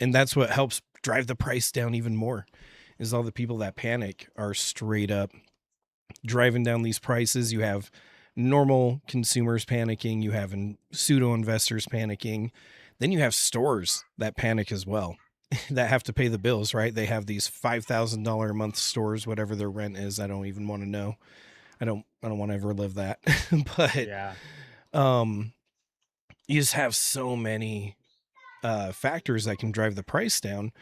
And that's what helps drive the price down even more, is all the people that panic are straight up driving down these prices. You have normal consumers panicking, you have pseudo investors panicking, then you have stores that panic as well. That have to pay the bills, right? They have these $5,000 a month stores, whatever their rent is. I don't even want to know. I don't want to ever live that. But Yeah. um you just have so many factors that can drive the price down.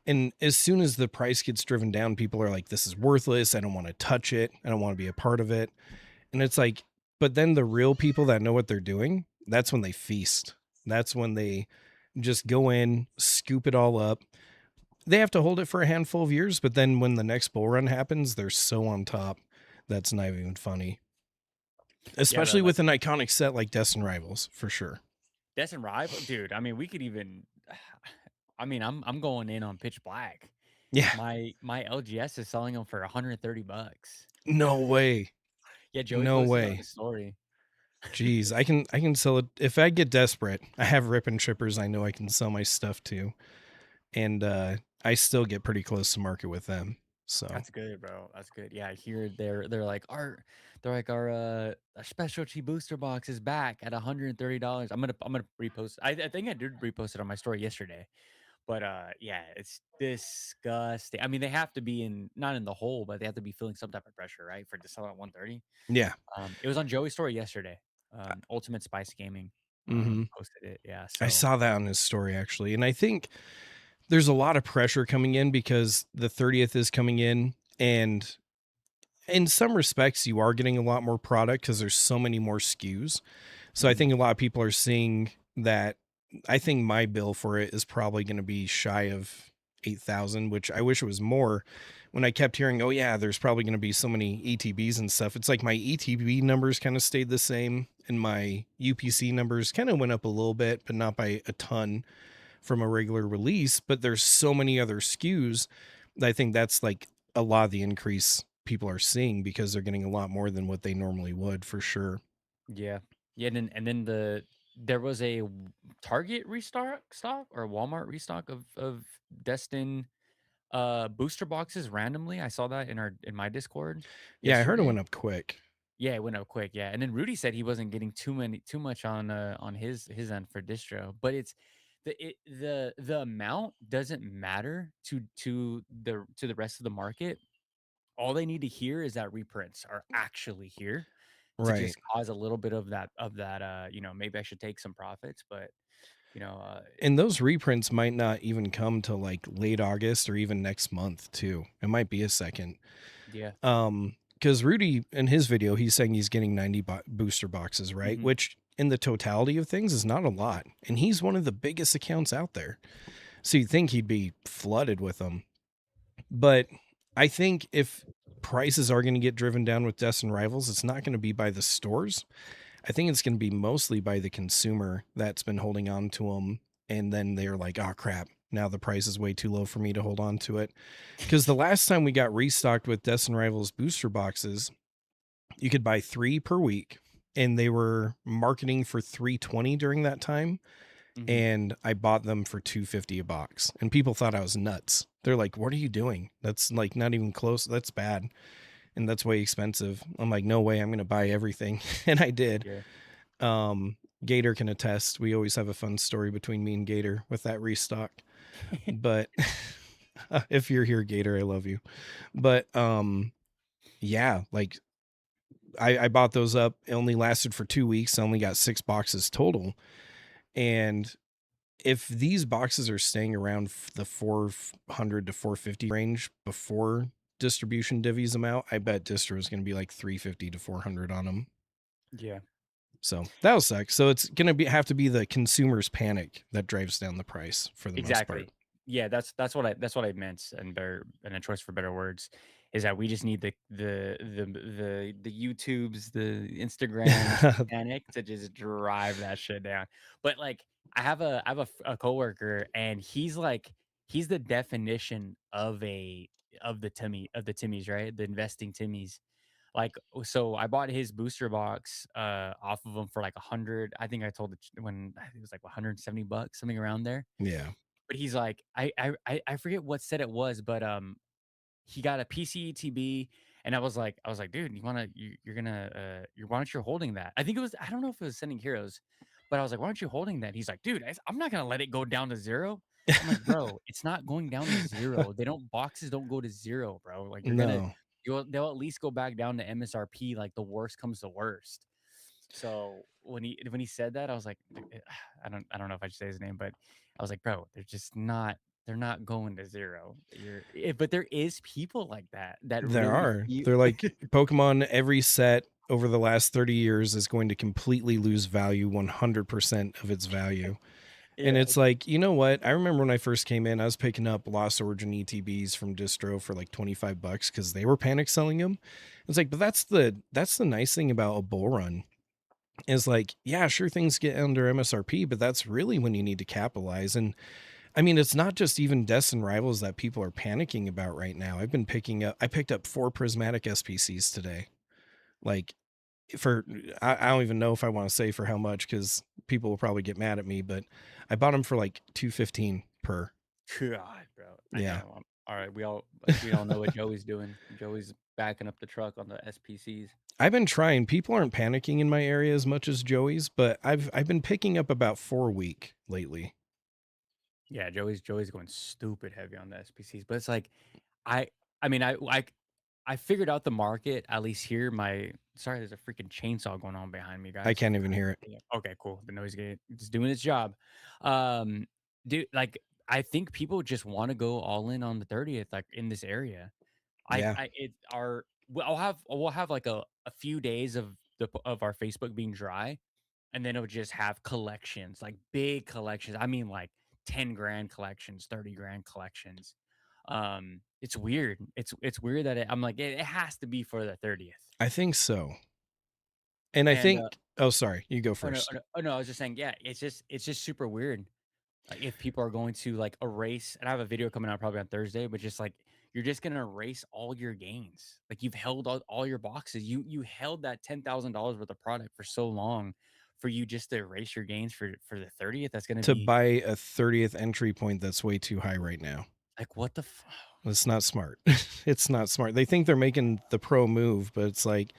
And as soon as the price gets driven down, people are like, this is worthless. I don't want to touch it. I don't want to be a part of it. And it's like, but then the real people that know what they're doing, that's when they feast. That's when they just go in, scoop it all up. They have to hold it for a handful of years, but then when the next bull run happens, they're so on top. That's not even funny. Yeah, Especially the like with an iconic set like Destin Rivals, for sure. Destin Rival, dude. I mean, we could even. I mean, I'm going in on Pitch Black. Yeah, My LGS is selling them for $130. no way. Yeah, Joey No posted on way. his story. Jeez, I can sell it if I get desperate. I have rip and chippers I know I can sell my stuff to. And I still get pretty close to market with them. So That's good, bro. That's good. Yeah, I hear our specialty booster box is back at $130. I'm gonna repost. I think I did repost it on my story yesterday. But yeah, it's disgusting. I mean, they have to be in not in the hole, but they have to be feeling some type of pressure, right? For to sell at 130. yeah. It was on Joey's story yesterday. Ultimate Spice Gaming Hmm. posted it. Yeah. I So saw that on his story actually. And I think there's a lot of pressure coming in because the 30th is coming in. And in some respects, you are getting a lot more product because there's so many more SKUs. So I mhm. think a lot of people are seeing that. I think my bill for it is probably going to be shy of 8,000, which I wish it was more. When I kept hearing, oh yeah, there's probably going to be so many ETBs and stuff. It's like my ETB numbers kind of stayed the same, and my UPC numbers kind of went up a little bit, but not by a ton from a regular release. But there's so many other SKUs that I think that's like a lot of the increase people are seeing because they're getting a lot more than what they normally would for sure. Yeah, yeah, and then there was a Target stock or Walmart restock of Destin booster boxes randomly. I saw that in my Discord Yeah, I heard it yesterday. went up quick. Yeah, it went up quick. Yeah, and then Rudy said he wasn't getting too much on his end for distro, but it's the amount doesn't matter to the rest of the market. All they need to hear is that reprints are actually here to Right. just cause a little bit of that, maybe I should take some profits, but, And those reprints might not even come till like late August or even next month too. It might be a second. yeah. Because Rudy in his video, he's saying he's getting 90 booster boxes, right? Mhm. Which in the totality of things is not a lot. And he's one of the biggest accounts out there. So you'd think he'd be flooded with them. But I think if prices are going to get driven down with Destin Rivals, it's not going to be by the stores. I think it's going to be mostly by the consumer that's been holding on to them. And then they're like, oh crap, now the price is way too low for me to hold on to it. Because the last time we got restocked with Destin Rivals booster boxes, you could buy 3 per week. And they were marketing for 320 during that time. Mhm. And I bought them for 250 a box. And people thought I was nuts. They're like, what are you doing? That's like not even close. That's bad. And that's way expensive. I'm like, no way, I'm gonna buy everything. And I did. Yeah. Gator can attest. We always have a fun story between me and Gator with that restock. But if you're here, Gator, I love you. But yeah, like I bought those up. It only lasted for 2 weeks. I only got 6 boxes total. And if these boxes are staying around the 400 to 450 range before distribution divvies them out, I bet distro is going to be like 350 to 400 on them. Yeah. So that'll suck. So it's going to have to be the consumer's panic that drives down the price for the most part. Exactly. Yeah, that's what I meant, and a choice for better words is that we just need the YouTubes, the Instagrams to panic to just drive that shit down. But like I have a coworker and he's the definition of the Timmies, right? The investing Timmies. Like, so I bought his booster box off of him for like 100. I think I told it when it was like $170, something around there. Yeah. but he's like, I forget what set it was, but, he got a PCETB, and I was like, "Dude, you're gonna, why aren't you holding that?" I think it was I don't know if it was Sending Heroes, but I was like, "Why aren't you holding that?" He's like, "Dude, I'm not gonna let it go down to 0." I'm like, "Bro, it's not going down to 0. They don't boxes don't go to 0, bro. Like, No, they'll at least go back down to MSRP, like, the worst comes to worst." So, when he said that, I was like, I don't know if I should say his name, but I was like, "Bro, they're not going to 0. But there is people like that, that there really are. feel They're like Pokemon every set over the last 30 years is going to completely lose value, 100% of its value. And Yeah, it's like, you know what? I remember when I first came in, I was picking up Lost Origin ETBs from Distro for like 25 bucks because they were panic selling them. It's like, but that's the nice thing about a bull run is like, yeah, sure things get under MSRP, but that's really when you need to capitalize. And I mean, it's not just even Deaths and Rivals that people are panicking about right now. I picked up 4 prismatic SPCs today. Like for I don't even know if I want to say for how much because people will probably get mad at me, but I bought them for like 215 per. God, bro. I Yeah. know. Alright, we all know what Joey's doing. Joey's backing up the truck on the SPCs. I've been trying. People aren't panicking in my area as much as Joey's, but I've been picking up about 4 a week lately. Yeah, Joey's going stupid heavy on the SPCs, but it's like, I I mean, I figured out the market, at least here. My Sorry, there's a freaking chainsaw going on behind me, I guys. can't even God hear it. damn. Okay, cool. The noise gate it's doing its job. Um, Dude, like, I think people just wanna go all in on the 30th, like, in this area. Yeah. I it our we'll have, like, a few days of our Facebook being dry, and then it'll just have collections, like, big collections. I mean, like, 10 grand collections, 30 grand collections. It's weird. It's weird that I'm like, it has to be for the 30th. I think so. And I And, think oh sorry, you go oh, no, oh, first. no, oh, no, I was just saying, yeah, it's just super weird. Like, if people are going to, like, erase, and I have a video coming out probably on Thursday, but just, like, you're just gonna erase all your gains. Like, you've held all your boxes. You held that $10,000 worth of product for so long, for you just to erase your gains for the 30th. That's gonna To be buy a 30th entry point that's way too high right now. like, what the It's not smart. It's not smart. They think they're making the pro move, but it's like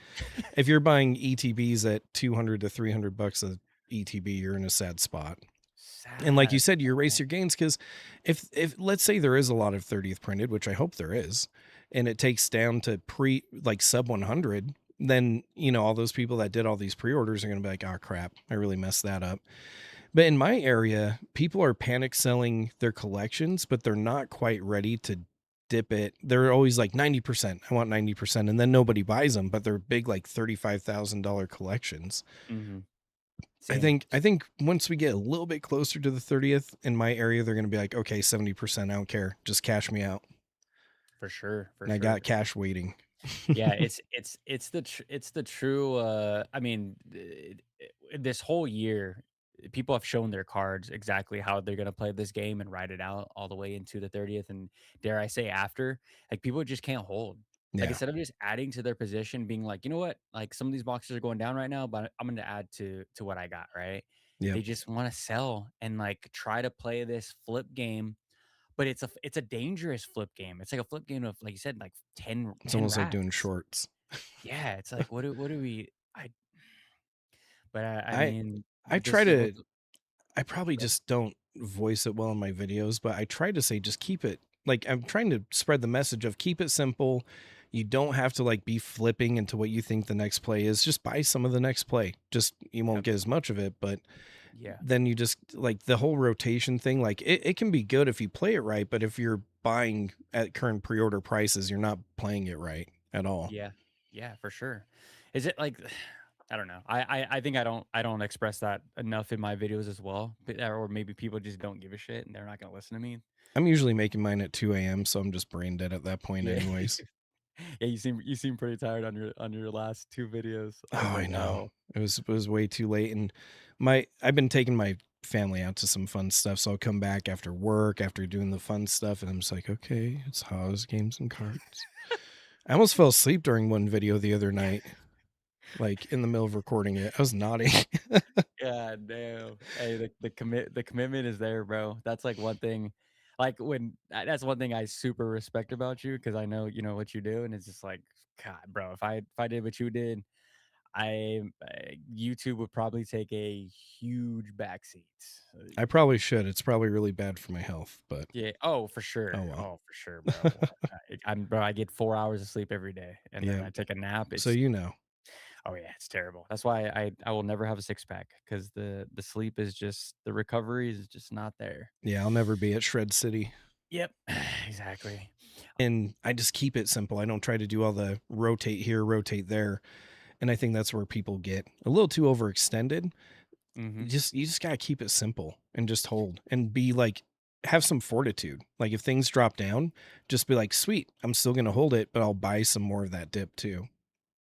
if you're buying ETBs at 200 to 300 bucks a ETB, you're in a sad spot. And like you sad, said, you erase man. your gains because if let's say there is a lot of 30th printed, which I hope there is, and it takes down to pre like sub 100, then all those people that did all these pre-orders are going to be like, oh crap, I really messed that up. But in my area, people are panic selling their collections, but they're not quite ready to dip it. They're always like 90%. I want 90%. And then nobody buys them, but they're big, like $35,000 collections. Mhm. I Same. think I think once we get a little bit closer to the 30th in my area, they're gonna be like, okay, 70%, I don't care. Just cash me out. For sure, for And I sure. got cash waiting. Yeah, it's the true, I mean, this whole year, people have shown their cards exactly how they're gonna play this game and ride it out all the way into the 30th, and dare I say after. Like, people just can't hold. Like, Yeah. instead of just adding to their position, being like, "You know what? Like, some of these boxes are going down right now, but I'm gonna add to what I got," right? Yep. They just wanna sell and, like, try to play this flip game, but it's a dangerous flip game. It's like a flip game of, like you said, like, 10 It's 10 almost like doing racks. shorts. Yeah, it's like, what do we but I I mean, I try this is what to I probably the just don't voice it well in my videos, but I try to say just keep it like I'm trying to spread the message of keep it simple. You don't have to like be flipping into what you think the next play is. Just buy some of the next play. Just you won't Yep. get as much of it, but Yeah. then you just like the whole rotation thing, like it can be good if you play it right, but if you're buying at current pre-order prices, you're not playing it right at all. Yeah. Yeah, for sure. Is it like I don't know. I think I don't express that enough in my videos as well, but or maybe people just don't give a shit and they're not gonna listen to me. I'm usually making mine at 2 a.m., so I'm just brain dead at that point Yeah. anyways. Yeah, you seem pretty tired on your last 2 videos. I was Oh, I like, know. "Oh." It was way too late, and I've been taking my family out to some fun stuff, so I'll come back after work, after doing the fun stuff, and I'm just like, "Okay, it's Haas Games and Cards." I almost fell asleep during one video the other night, like, in the middle of recording it. I was nodding. God damn. Hey, the commitment is there, bro. That's like one thing. Like, when that's one thing I super respect about you because I know, you know, what you do, and it's just like, God, bro, if I did what you did, YouTube would probably take a huge backseat. I probably should. It's probably really bad for my health, but Yeah. oh well. Oh, for sure, bro. Bro, I get 4 hours of sleep every day, and then Yeah. I take a nap. So It's you know. Oh, yeah, it's terrible. That's why I will never have a six pack because the sleep is just the recovery is just not there. Yeah, I'll never be at Shred City. Yep, exactly. And I just keep it simple. I don't try to do all the rotate here, rotate there. And I think that's where people get a little too overextended. Mhm. You just gotta keep it simple and just hold and be like have some fortitude. Like if things drop down, just be like, sweet, I'm still gonna hold it, but I'll buy some more of that dip too.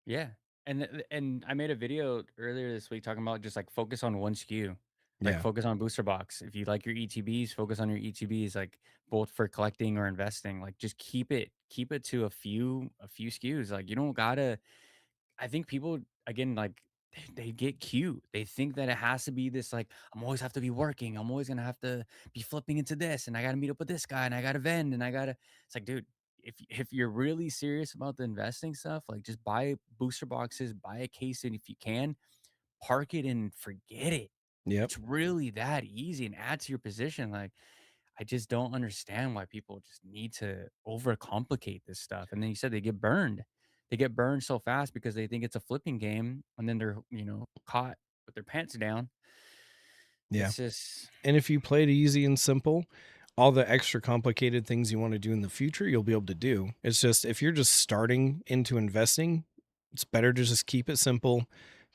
Yeah, and I made a video earlier this week talking about just, like, focus on one SKU, like, Yeah. focus on booster box. If you like your ETBs, focus on your ETBs, like, both for collecting or investing, like, just keep it to a few SKUs, like, you don't gotta I think people again, like they get cute. They think that it has to be this like I'm always have to be working. I'm always gonna have to be flipping into this, and I gotta meet up with this guy, and I gotta vend, and I gotta. It's like, dude, if you're really serious about the investing stuff, like just buy booster boxes, buy a case, and if you can, park it and forget it. Yep. It's really that easy and add to your position. Like I just don't understand why people just need to overcomplicate this stuff. And then you said they get burned. They get burned so fast because they think it's a flipping game, and then they're, caught with their pants down. Yeah. It's just And if you play it easy and simple, all the extra complicated things you want to do in the future, you'll be able to do. It's just if you're just starting into investing, it's better to just keep it simple,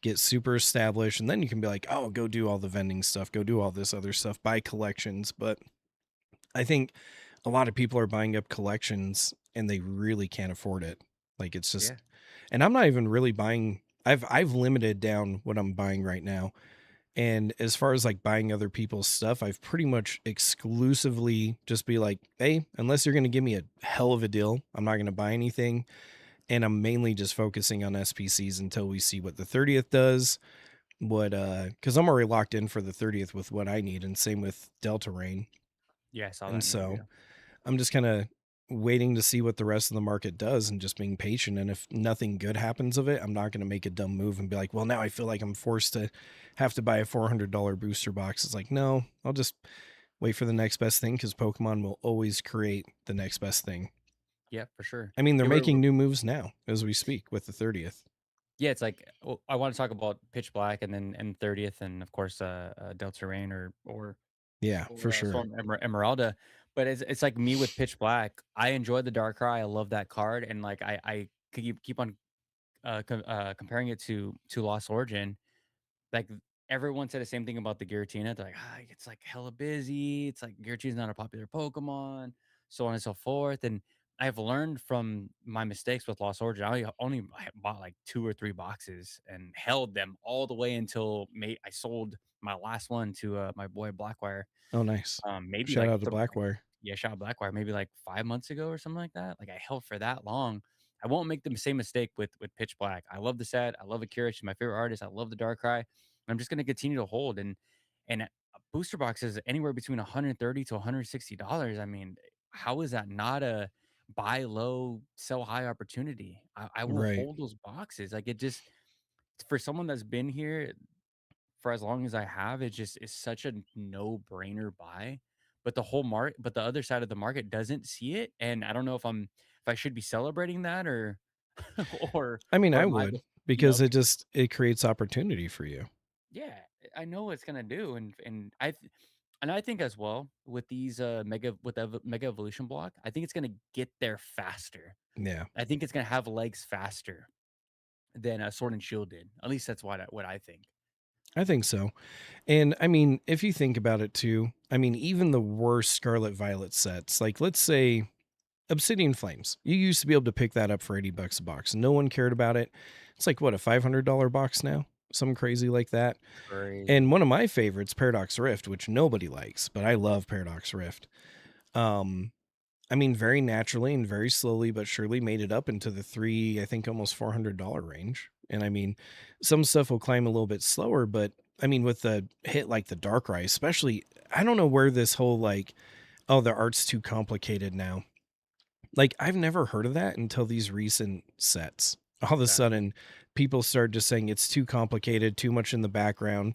get super established, and then you can be like, oh, go do all the vending stuff, go do all this other stuff, buy collections. But I think a lot of people are buying up collections and they really can't afford it. Like it's yeah. just, and I'm not even really buying. I've limited down what I'm buying right now. And as far as like buying other people's stuff, I've pretty much exclusively just be like, hey, unless you're going to give me a hell of a deal, I'm not going to buy anything. And I'm mainly just focusing on SPCs until we see what the 30th does. Because I'm already locked in for the 30th with what I need, and same with Delta Rain. Yeah, I saw that And in your so video. I'm just kind of waiting to see what the rest of the market does and just being patient. And if nothing good happens of it, I'm not going to make a dumb move and be like, well, now I feel like I'm forced to have to buy a $400 booster box. It's like, no, I'll just wait for the next best thing because Pokemon will always create the next best thing. Yeah, for sure. I mean, they're Yeah, making new moves now as we speak with the 30th. yeah, it's like well, I want to talk about Pitch Black and then and 30th and of course Delta Rain Yeah, for sure. Storm Emeralda. But it's like me with Pitch Black. I enjoy the Darkrai. I love that card, and like I keep on comparing it to Lost Origin. Like everyone said the same thing about the Giratina. They're like, it's like hella busy. It's like Giratina's not a popular Pokemon, so on and so forth. And I've learned from my mistakes with Lost Origin. I only bought like 2 or 3 boxes and held them all the way until I sold my last one to my boy Blackwire. Oh, nice. Maybe Shout like out to Blackwire. yeah, shout out Blackwire, maybe like 5 months ago or something like that. Like I held for that long. I won't make the same mistake with Pitch Black. I love the set. I love Akira. She's my favorite artist. I love the Darkrai. I'm just gonna continue to hold and booster boxes anywhere between 130 to $160. I mean, how is that not a buy low, sell high opportunity? I will Right. hold those boxes. Like it just for someone that's been here for as long as I have, it just is such a no-brainer buy. But but the other side of the market doesn't see it. And I don't know if I should be celebrating that or or I mean, or I am I would just, because it creates opportunity for you. yeah, I know what it's gonna do, and I think as well with these mega evolution block, I think it's gonna get there faster. Yeah. I think it's gonna have legs faster than Sword and Shield did. At least that's what I think. I think so. And I mean, if you think about it too, I mean, even the worst Scarlet Violet sets, like let's say Obsidian Flames, you used to be able to pick that up for $80 a box. No one cared about it. It's like what, a $500 box now? Something crazy like that. Crazy. And one of my favorites, Paradox Rift, which nobody likes, but I love Paradox Rift. Um, I mean, very naturally and very slowly but surely made it up into the I think almost $400 range. And I mean, some stuff will climb a little bit slower, but I mean, with the hit like the Darkrai, especially, I don't know where this whole like Oh, the art's too complicated now. Like, I've never heard of that until these recent sets. All of a Gotcha. sudden, people started just saying it's too complicated, too much in the background.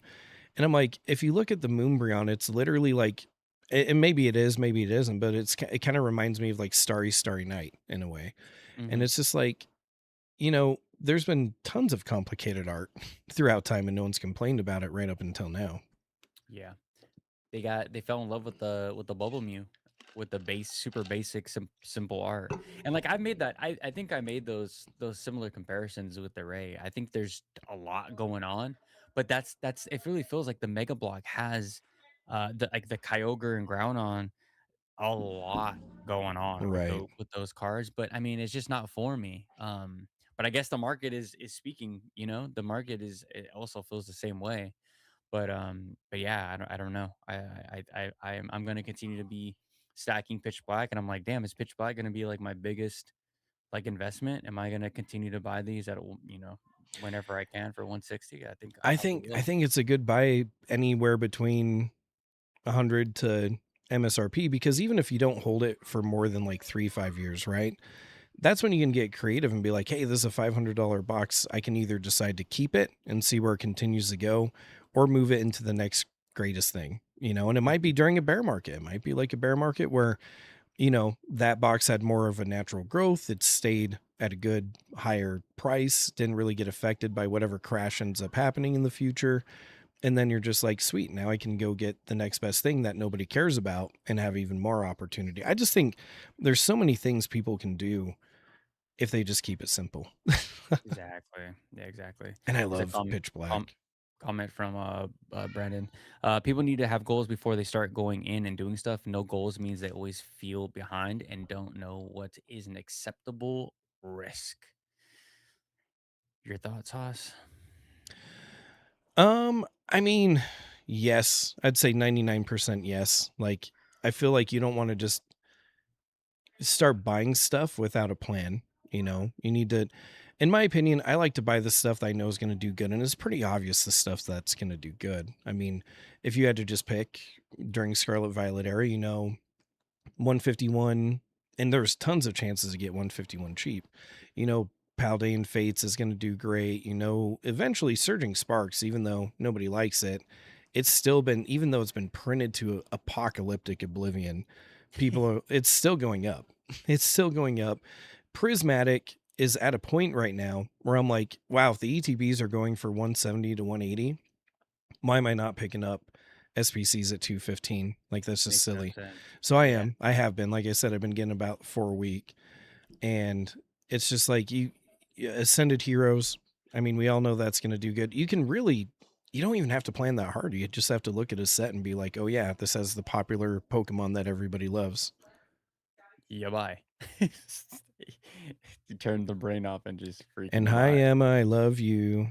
And I'm like, if you look at the Moonbryon, it's literally like, and maybe it is, maybe it isn't, but it kind of reminds me of like Starry Starry Night in a way. And Mhm. it's just like, there's been tons of complicated art throughout time, and no one's complained about it right up until now. Yeah. They fell in love with the Bubble Mew, with the super basic simple art. And like I've made that I think I made those similar comparisons with the Ray. I think there's a lot going on, but that's it really feels like the Mega Block has the like the Kyogre and Groudon a lot going on with Right. those cards, but I mean, it's just not for me. But I guess the market is speaking, the market it also feels the same way. But yeah, I don't know. I'm gonna continue to be stacking Pitch Black, and I'm like, damn, is Pitch Black gonna be like my biggest like investment? Am I gonna continue to buy these whenever I can for 160? I think I I probably think I will. think it's a good buy anywhere between 100 to MSRP, because even if you don't hold it for more than like 3, 5 years, right? That's when you can get creative and be like, hey, this is a $500 box. I can either decide to keep it and see where it continues to go, or move it into the next greatest thing, and it might be Mhm. during a bear market. It might be like a bear market where, that box had more of a natural growth. It stayed at a good higher price, didn't really get affected by whatever crash ends up happening in the future. And then you're just like, sweet, now I can go get the next best thing that nobody cares about and have even more opportunity. I just think there's so many things people can do if they just keep it simple. Exactly. Yeah, exactly. And I There's a love Pitch com Black. comment from Brandon. People need to have goals before they start going in and doing stuff. No goals means they always feel behind and don't know what is an acceptable risk. Your thoughts, Haas? I mean, yes, I'd say 99% yes. Like, I feel like you don't want to just start buying stuff without a plan. You need to, in my opinion, I like to buy the stuff that I know is going to do good. And it's pretty obvious the stuff that's going to do good. I mean, if you had to just pick during Scarlet Violet era, 151, and there's tons of chances to get 151 cheap. You know, Paldean Fates is going to do great. Eventually Surging Sparks, even though nobody likes it, it's still been, even though it's been printed to apocalyptic oblivion, it's still going up. It's still going up. Prismatic is at a point right now where I'm like, wow, if the ETBs are going for 170 to 180, why am I not picking up SPCs at 215? Like, that's just Makes no silly. sense. So Yeah. I have been, like I said, I've been getting about 4 a week, and it's just like Ascended Heroes. I mean, we all know that's going to do good. You don't even have to plan that hard. You just have to look at a set and be like, oh yeah, this has the popular Pokemon that everybody loves. Yeah, bye. You turn the brain off and just And freaking hi, buy. Emma. I love you.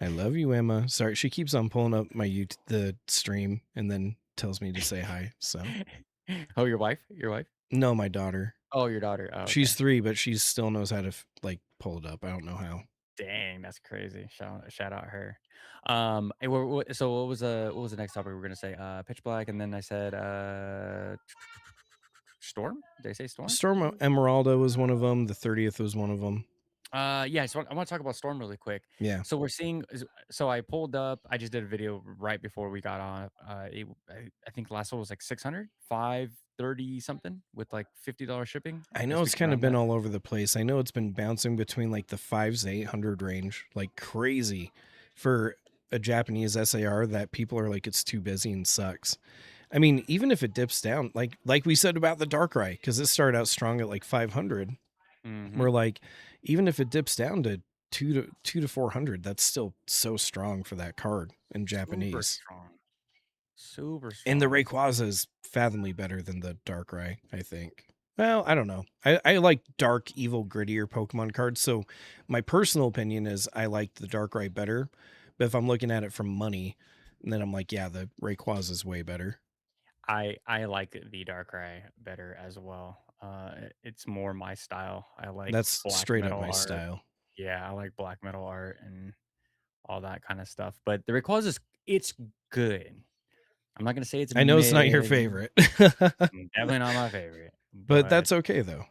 I love you, Emma. Sorry, she keeps on pulling up the stream and then tells me to say hi. So Oh, your wife? Your wife? no, my daughter. Oh, your daughter. Oh, She's okay. 3, but she still knows how to like pull it up. I don't know how. Dang, that's crazy. Shout out her. So what was the next topic we were gonna say? Pitch Black, and then I said Storm. Did I say Storm? Storm Emeralda was one of them. The 30th was one of them. Yeah. So I want to talk about Storm really quick. Yeah. So we're seeing. So I pulled up. I just did a video right before we got on. I think the last one was like 600, 530 something with like $50 shipping. I know This it's week's kind of around been that. all over the place. I know it's been bouncing between like the 5s to 800 range, like crazy for a Japanese SAR that people are like, it's too busy and sucks. I mean, even if it dips down, like we said about the Darkrai, because it started out strong at like 500. Mm-hmm. We're like, even if it dips down to 2 to 400, that's still so strong for that card in Super Japanese. strong. Super And the strong. Rayquaza is fathomably better than the Darkrai, I think. Well, I don't know. I like dark, evil, grittier Pokemon cards. So my personal opinion is I like the Darkrai better. But if I'm looking at it from money, then I'm like, yeah, the Rayquaza is way better. I like the Darkrai better as well. It's more my style. I like That's black straight up metal my art. style. Yeah, I like black metal art and all that kind of stuff. But the Rayquaza it's good. I'm not gonna say it's I know it's not your mid. favorite, Definitely not my favorite, but but that's okay though.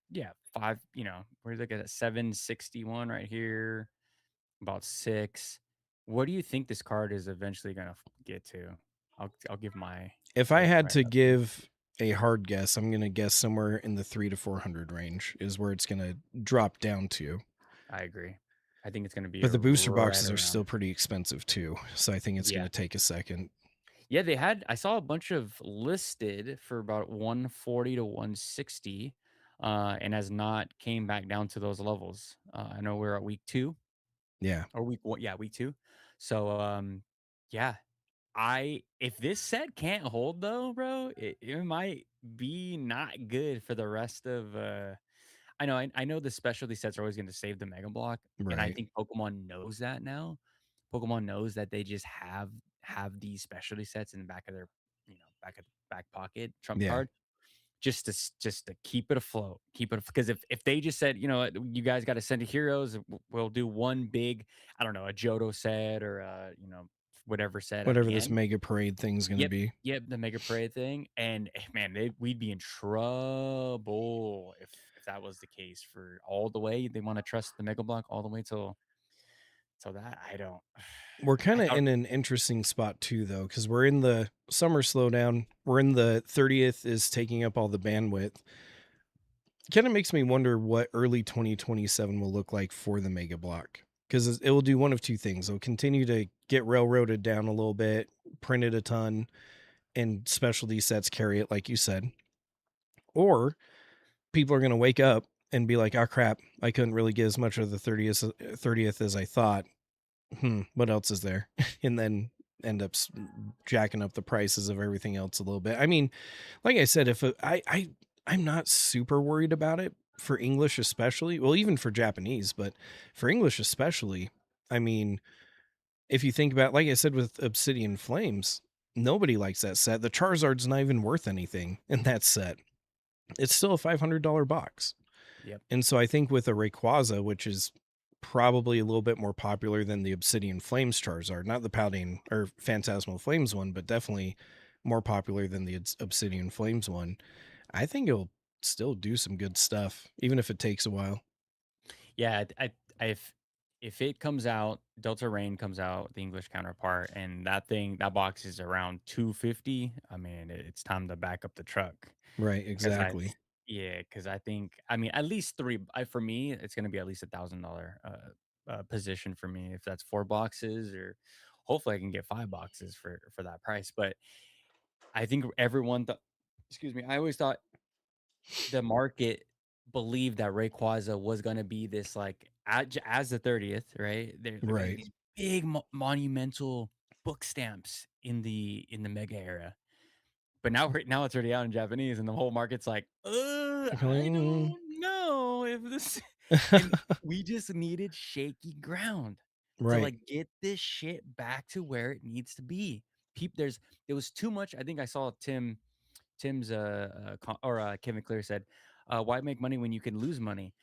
yeah, 5, we're looking at 761 right here, about 6. What do you think this card is eventually gonna get to? I'll give my If I take had right to after. give a hard guess, I'm gonna guess somewhere in the 300 to 400 range is where it's gonna drop down to. I agree. I think it's gonna be But the booster right boxes are around. still pretty expensive too, so I think it's Yeah. gonna take a second. Yeah, I saw a bunch of listed for about 140 to 160, and has not came back down to those levels. I know we're at week 2 Yeah, or week 1, yeah, week 2. So, yeah, I if this set can't hold though, bro, it might be not good for the rest of, I know the specialty sets are always gonna save the Mega Block, and I right. think Pokemon knows that now. Pokemon knows that they just have these specialty sets in the back of their, back pocket trump Yeah. card just to keep it afloat, keep it because if they just said, you guys got to send to heroes, we'll do one big, I don't know, a Johto set or whatever set at Whatever the this end. mega parade thing's gonna Yep, be. yep, the Mega Parade thing, and, man, we'd be in trouble if that was the case for all the way they wanna trust the Mega Block all the way till that, I don't. We're I kinda thought. in an interesting spot too, though, because we're in the summer slowdown. We're in the 30th is taking up all the bandwidth. Kinda makes me wonder what early 2027 will look like for the Mega Block, 'cause it will do one of 2 things. It'll continue to get railroaded down a little bit, print it a ton, and specialty sets carry it, like you said, or people are gonna wake up and be like, "Oh, crap. I couldn't really get as much of the 30th as I thought. What else is there?" And then end up jacking up the prices of everything else a little bit. I mean, like I said, if I'm not super worried about it for English, especially. Well, even for Japanese, but for English especially. I mean, if you think about, like I said, with Obsidian Flames, nobody likes that set. The Charizard's not even worth anything in that set. It's still a $500 box. Yep, And so I think with a Rayquaza, which is probably a little bit more popular than the Obsidian Flames Charizard, not the Paladin or Phantasmal Flames one, but definitely more popular than the Obsidian Flames one. I think it'll still do some good stuff, even if it takes a while. yeah, I if it comes out, Delta Rain comes out, the English counterpart, and that box is around 250, I mean, it's time to back up the truck. Right, 'Cause I exactly. Yeah, because I think, I mean, at least 3, for me, it's gonna be at least $1,000, position for me if that's 4 boxes, or hopefully I can get 5 boxes for that price, but I think everyone thought, excuse me, I always thought the market believed that Rayquaza was gonna be this, like, as the 30th, right? They're gonna be Right. these big monumental book stamps in the Mega era. But now it's already out in Japanese, and the whole market's like, Like, I don't know if this," and we just needed shaky ground to, right. like, get this shit back to where it needs to be. There was too much. I think I saw Tim's, Kevin Clear said, "Why make money when you can lose money?"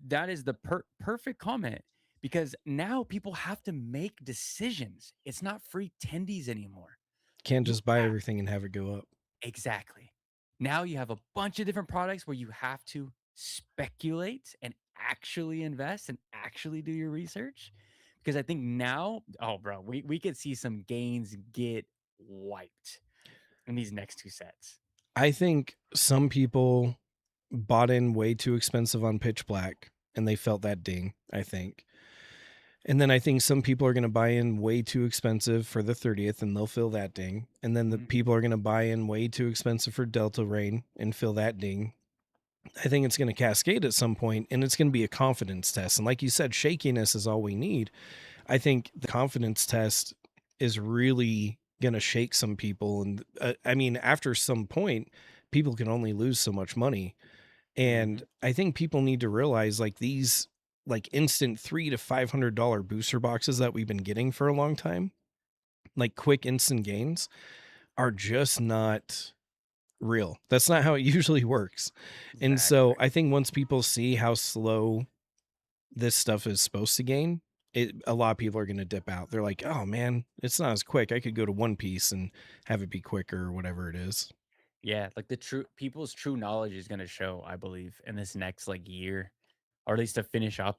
That is the perfect comment, because now people have to make decisions. It's not free tendies anymore. Can't You just buy everything and have it go up. Exactly. Now you have a bunch of different products where you have to speculate and actually invest and actually do your research. Because I think now, oh, bro, we could see some gains get wiped in these next 2 sets. I think some people bought in way too expensive on Pitch Black and they felt that ding, I think. And then I think some people are going to buy in way too expensive for the 30th and they'll feel that ding. And then the Mhm, people are going to buy in way too expensive for Delta Rain and feel that ding. I think it's going to cascade at some point and it's going to be a confidence test. And like you said, shakiness is all we need. I think the confidence test is really going to shake some people. And I mean, after some point, people can only lose so much money. And mhm, I think people need to realize like these like instant $300 to $500 booster boxes that we've been getting for a long time, like quick instant gains, are just not real. That's not how it usually works. And exactly. so I think once people see how slow this stuff is supposed to gain, a lot of people are gonna dip out. They're like, "Oh, man, it's not as quick. I could go to One Piece and have it be quicker," or whatever it is. Yeah, like the true people's true knowledge is gonna show, I believe, in this next like year, or at least to finish off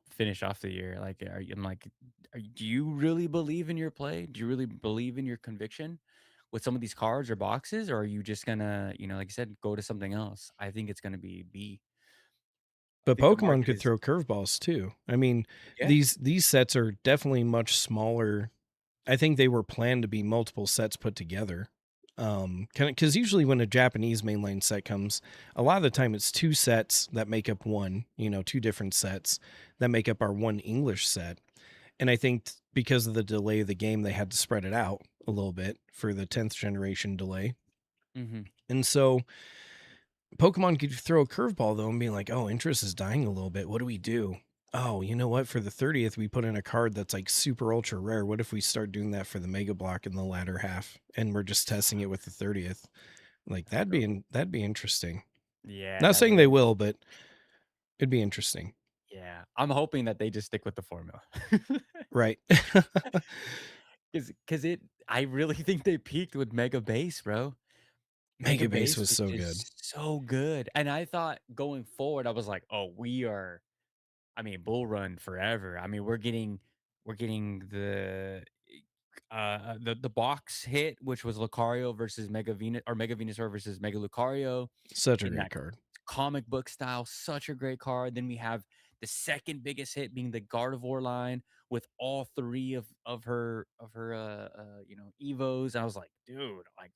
the year. Like, I'm like, do you really believe in your play? Do you really believe in your conviction with some of these cards or boxes, or are you just gonna, like I said, go to something else? I think it's gonna be B. I But think the Pokemon market could is throw curveballs too. I mean, yeah. these sets are definitely much smaller. I think they were planned to be multiple sets put together. Kind of because usually when a Japanese mainline set comes, a lot of the time it's two sets that make up one. Two different sets that make up our one English set. And I think because of the delay of the game, they had to spread it out a little bit for the 10th generation delay. Hmm. And so Pokemon could throw a curveball though and be like, "Oh, interest is dying a little bit. What do we do? Oh, you know what? For the 30th, we put in a card that's like super ultra rare. What if we start doing that for the Mega Block in the latter half, and we're just testing it with the 30th? Like that'd be interesting. Yeah, Not that saying they would. will, but it'd be interesting, Yeah, I'm hoping that they just stick with the formula. right? Cause I really think they peaked with Mega Base, bro. Mega Mega Base Base was was so good. just so good, and I thought going forward, I was like, "Oh, we are, I mean, bull run forever." I mean, we're getting the box hit, which was Lucario versus Mega Venus, or Mega Venusaur versus Mega Lucario Such a in great that card. comic book style, such a great card. Then we have the second biggest hit being the Gardevoir line with all 3 of her evos. I was like, "Dude, like,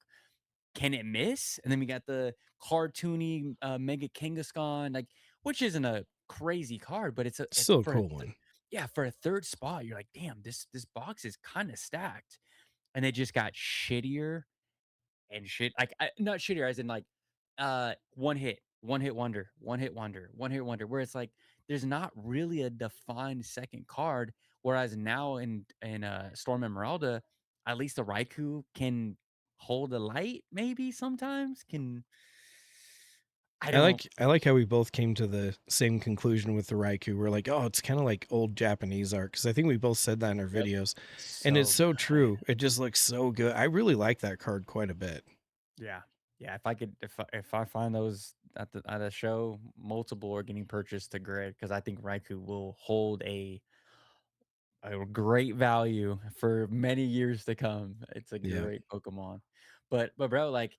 can it miss?" And then we got the cartoony, Mega Kangaskhan, like, which isn't a crazy card, but it's Still a for a cool one. yeah, for a 3rd spot, you're like, "Damn, this box is kinda stacked." And it just got shittier and like, not shittier as in, like, one hit wonder, one hit wonder, one hit wonder, where it's like, there's not really a defined 2nd card, whereas now in Storm Emeralda, at least the Raikou can hold a light maybe sometimes, I don't I like how we both came to the same conclusion with the Raikou. We're like, oh, it's kind of like old Japanese art because I think we both said that in our Yep. videos, and it's So so good. true. It just looks so good. I really like that card quite a bit. Yeah. Yeah, if I find those at a show, multiple are getting purchased to grid because I think Raikou will hold a great value for many years to come. It's a Yeah. great Pokemon. But bro, like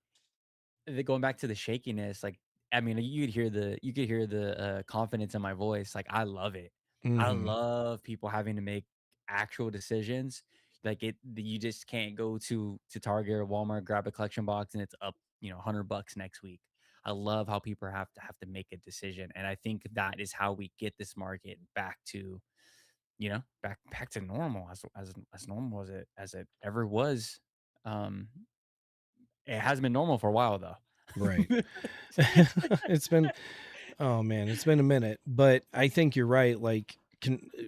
going back to the shakiness, like I mean, you could hear the confidence in my voice. Like I love it. I Hmm. love people having to make actual decisions. Like you just can't go to Target or Walmart, grab a collection box, and it's up, $100 next week. I love how people have to make a decision, and I think that is how we get this market back to back to normal as normal as it ever was. Um, it has been normal for a while though. Right. It's been, oh man, it's been a minute, but I think you're right. Like,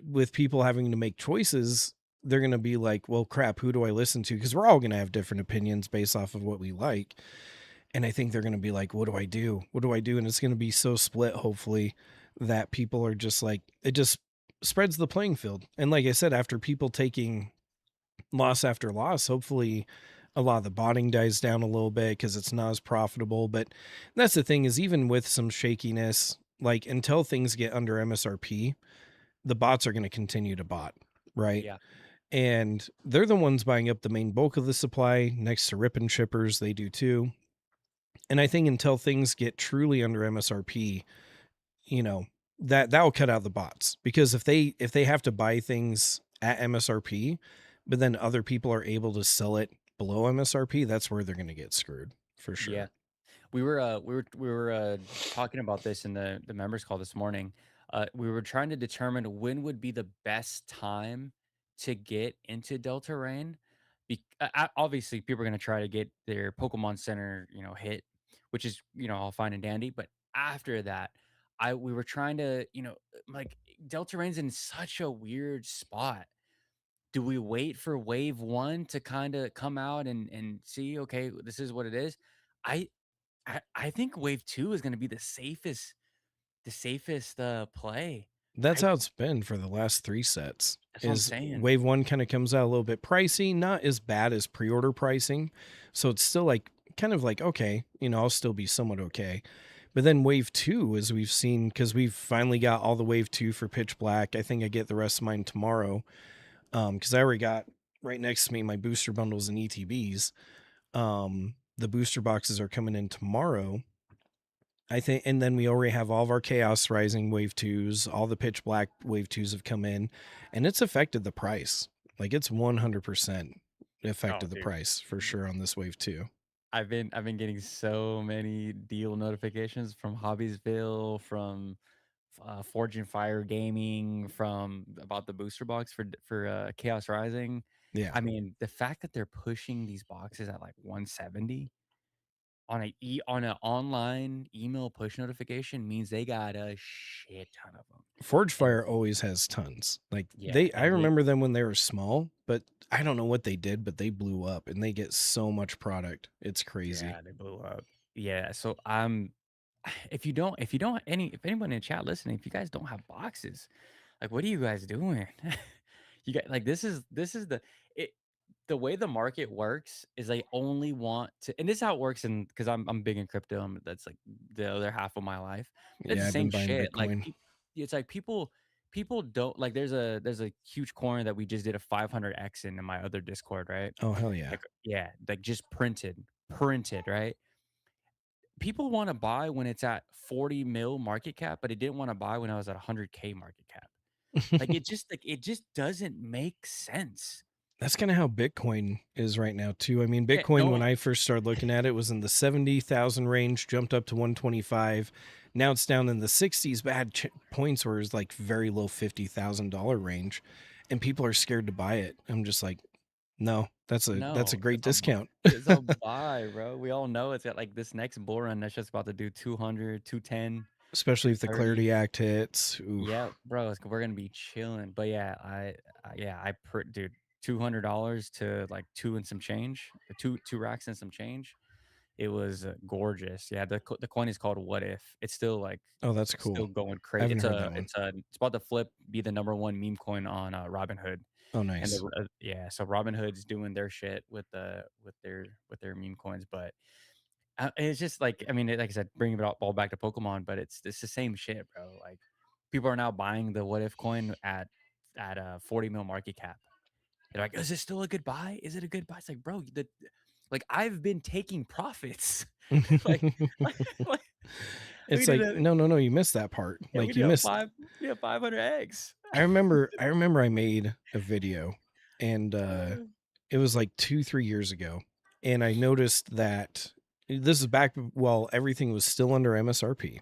with people having to make choices, they're going to be like, well, crap, who do I listen to? Because we're all going to have different opinions based off of what we like. And I think they're going to be like, what do I do? What do I do? And it's going to be so split, hopefully, that people are just like, it just spreads the playing field. And like I said, after people taking loss after loss, hopefully a lot of the botting dies down a little bit because it's not as profitable. But that's the thing is, even with some shakiness, like until things get under MSRP, the bots are going to continue to bot, right? Yeah, And they're the ones buying up the main bulk of the supply next to rip and shippers. They do too. And I think until things get truly under MSRP, you know, that will cut out the bots because if they have to buy things at MSRP, but then other people are able to sell it below MSRP, that's where they're going to get screwed for yeah. sure. We were talking about this in the members call this morning. We were trying to determine when would be the best time to get into Delta Rain. Obviously, people are going to try to get their Pokemon Center, hit, which is all fine and dandy. But after that, we were trying to, like Delta Rain's in such a weird spot. Do we wait for wave one to kind of come out and see? Okay, this is what it is. I I think wave 2 is gonna be the safest, play. That's I how it's been for the last 3 sets. that's what I'm Is saying. wave 1 kinda comes out a little bit pricey, not as bad as pre-order pricing, so it's still, like, kind of like, okay, I'll still be somewhat okay. But then wave 2, as we've seen, because 'cause we've finally got all the wave 2 for Pitch Black. I think I get the rest of mine tomorrow, because I already got right next to me my booster bundles and ETBs. The booster boxes are coming in tomorrow, I think, and then we already have all of our Chaos Rising wave 2s, all the Pitch Black wave 2s have come in, and it's affected the price. Like, it's 100% Oh, affected the dude. price for sure on this wave 2. I've been getting so many deal notifications from Hobbiesville, from Forge and Fire Gaming, from about the booster box for Chaos Rising. Yeah. I mean, the fact that they're pushing these boxes at like 170 on an online email push notification means they got a shit ton of them. Forge And Fire always has tons. Like, yeah, I and they remember them when they were small, but I don't know what they did, but they blew up and they get so much product. It's crazy. yeah, they blew up. Yeah, so if anyone in the chat listening, if you guys don't have boxes, like what are you guys doing? You got like this is it the way the market works is they only want to, and this is how it works, and because I'm big in crypto, that's like the other half of my life. But it's Yeah, the I've same been buying shit. Like Bitcoin. it's like people don't like there's a huge corner that we just did a 500x in my other Discord, right? Oh, hell yeah. Like yeah, like just printed, right? People want to buy when it's at 40 mil market cap, but it didn't want to buy when I was at 100K market cap. Like it just doesn't make sense. That's kinda how Bitcoin is right now too. I mean, Yeah, no Bitcoin, when one I first started looking at it, was in the 70,000 range, jumped up to 125. Now it's down in the 60s, but had points where it's like very low $50,000 range, and people are scared to buy it. I'm just like, "No, that's a no, great discount." it's a buy, bro. We all know it's got like this next bull run that's just about to do 200, 210, Especially if the 230. Clarity Act hits. Yeah, Oof. bro, we're gonna be chilling. But yeah, dude, $200 to like two and some change, two racks and some change. It was gorgeous. Yeah, the coin is called What If. It's still like Oh, that's still cool. going I crazy. haven't heard that one. It's about to be the number one meme coin on Robinhood. Oh, And nice. yeah, so Robinhood's doing their shit with their meme coins, but it's just like I mean, like I said, bringing it all back to Pokemon, but it's the same shit, bro. Like people are now buying the What If coin at a 40 mil market cap. They're like, is it still a good buy? Is it a good buy? It's like, bro, like I've been taking profits. like, like, like we It's did like, a "No, no, no, you missed that part." yeah, we Like, did you a missed. five we did a 500x. I remember I made a video, and Uh, it was like 2, 3 years ago, and I noticed that this is back while everything was still under MSRP,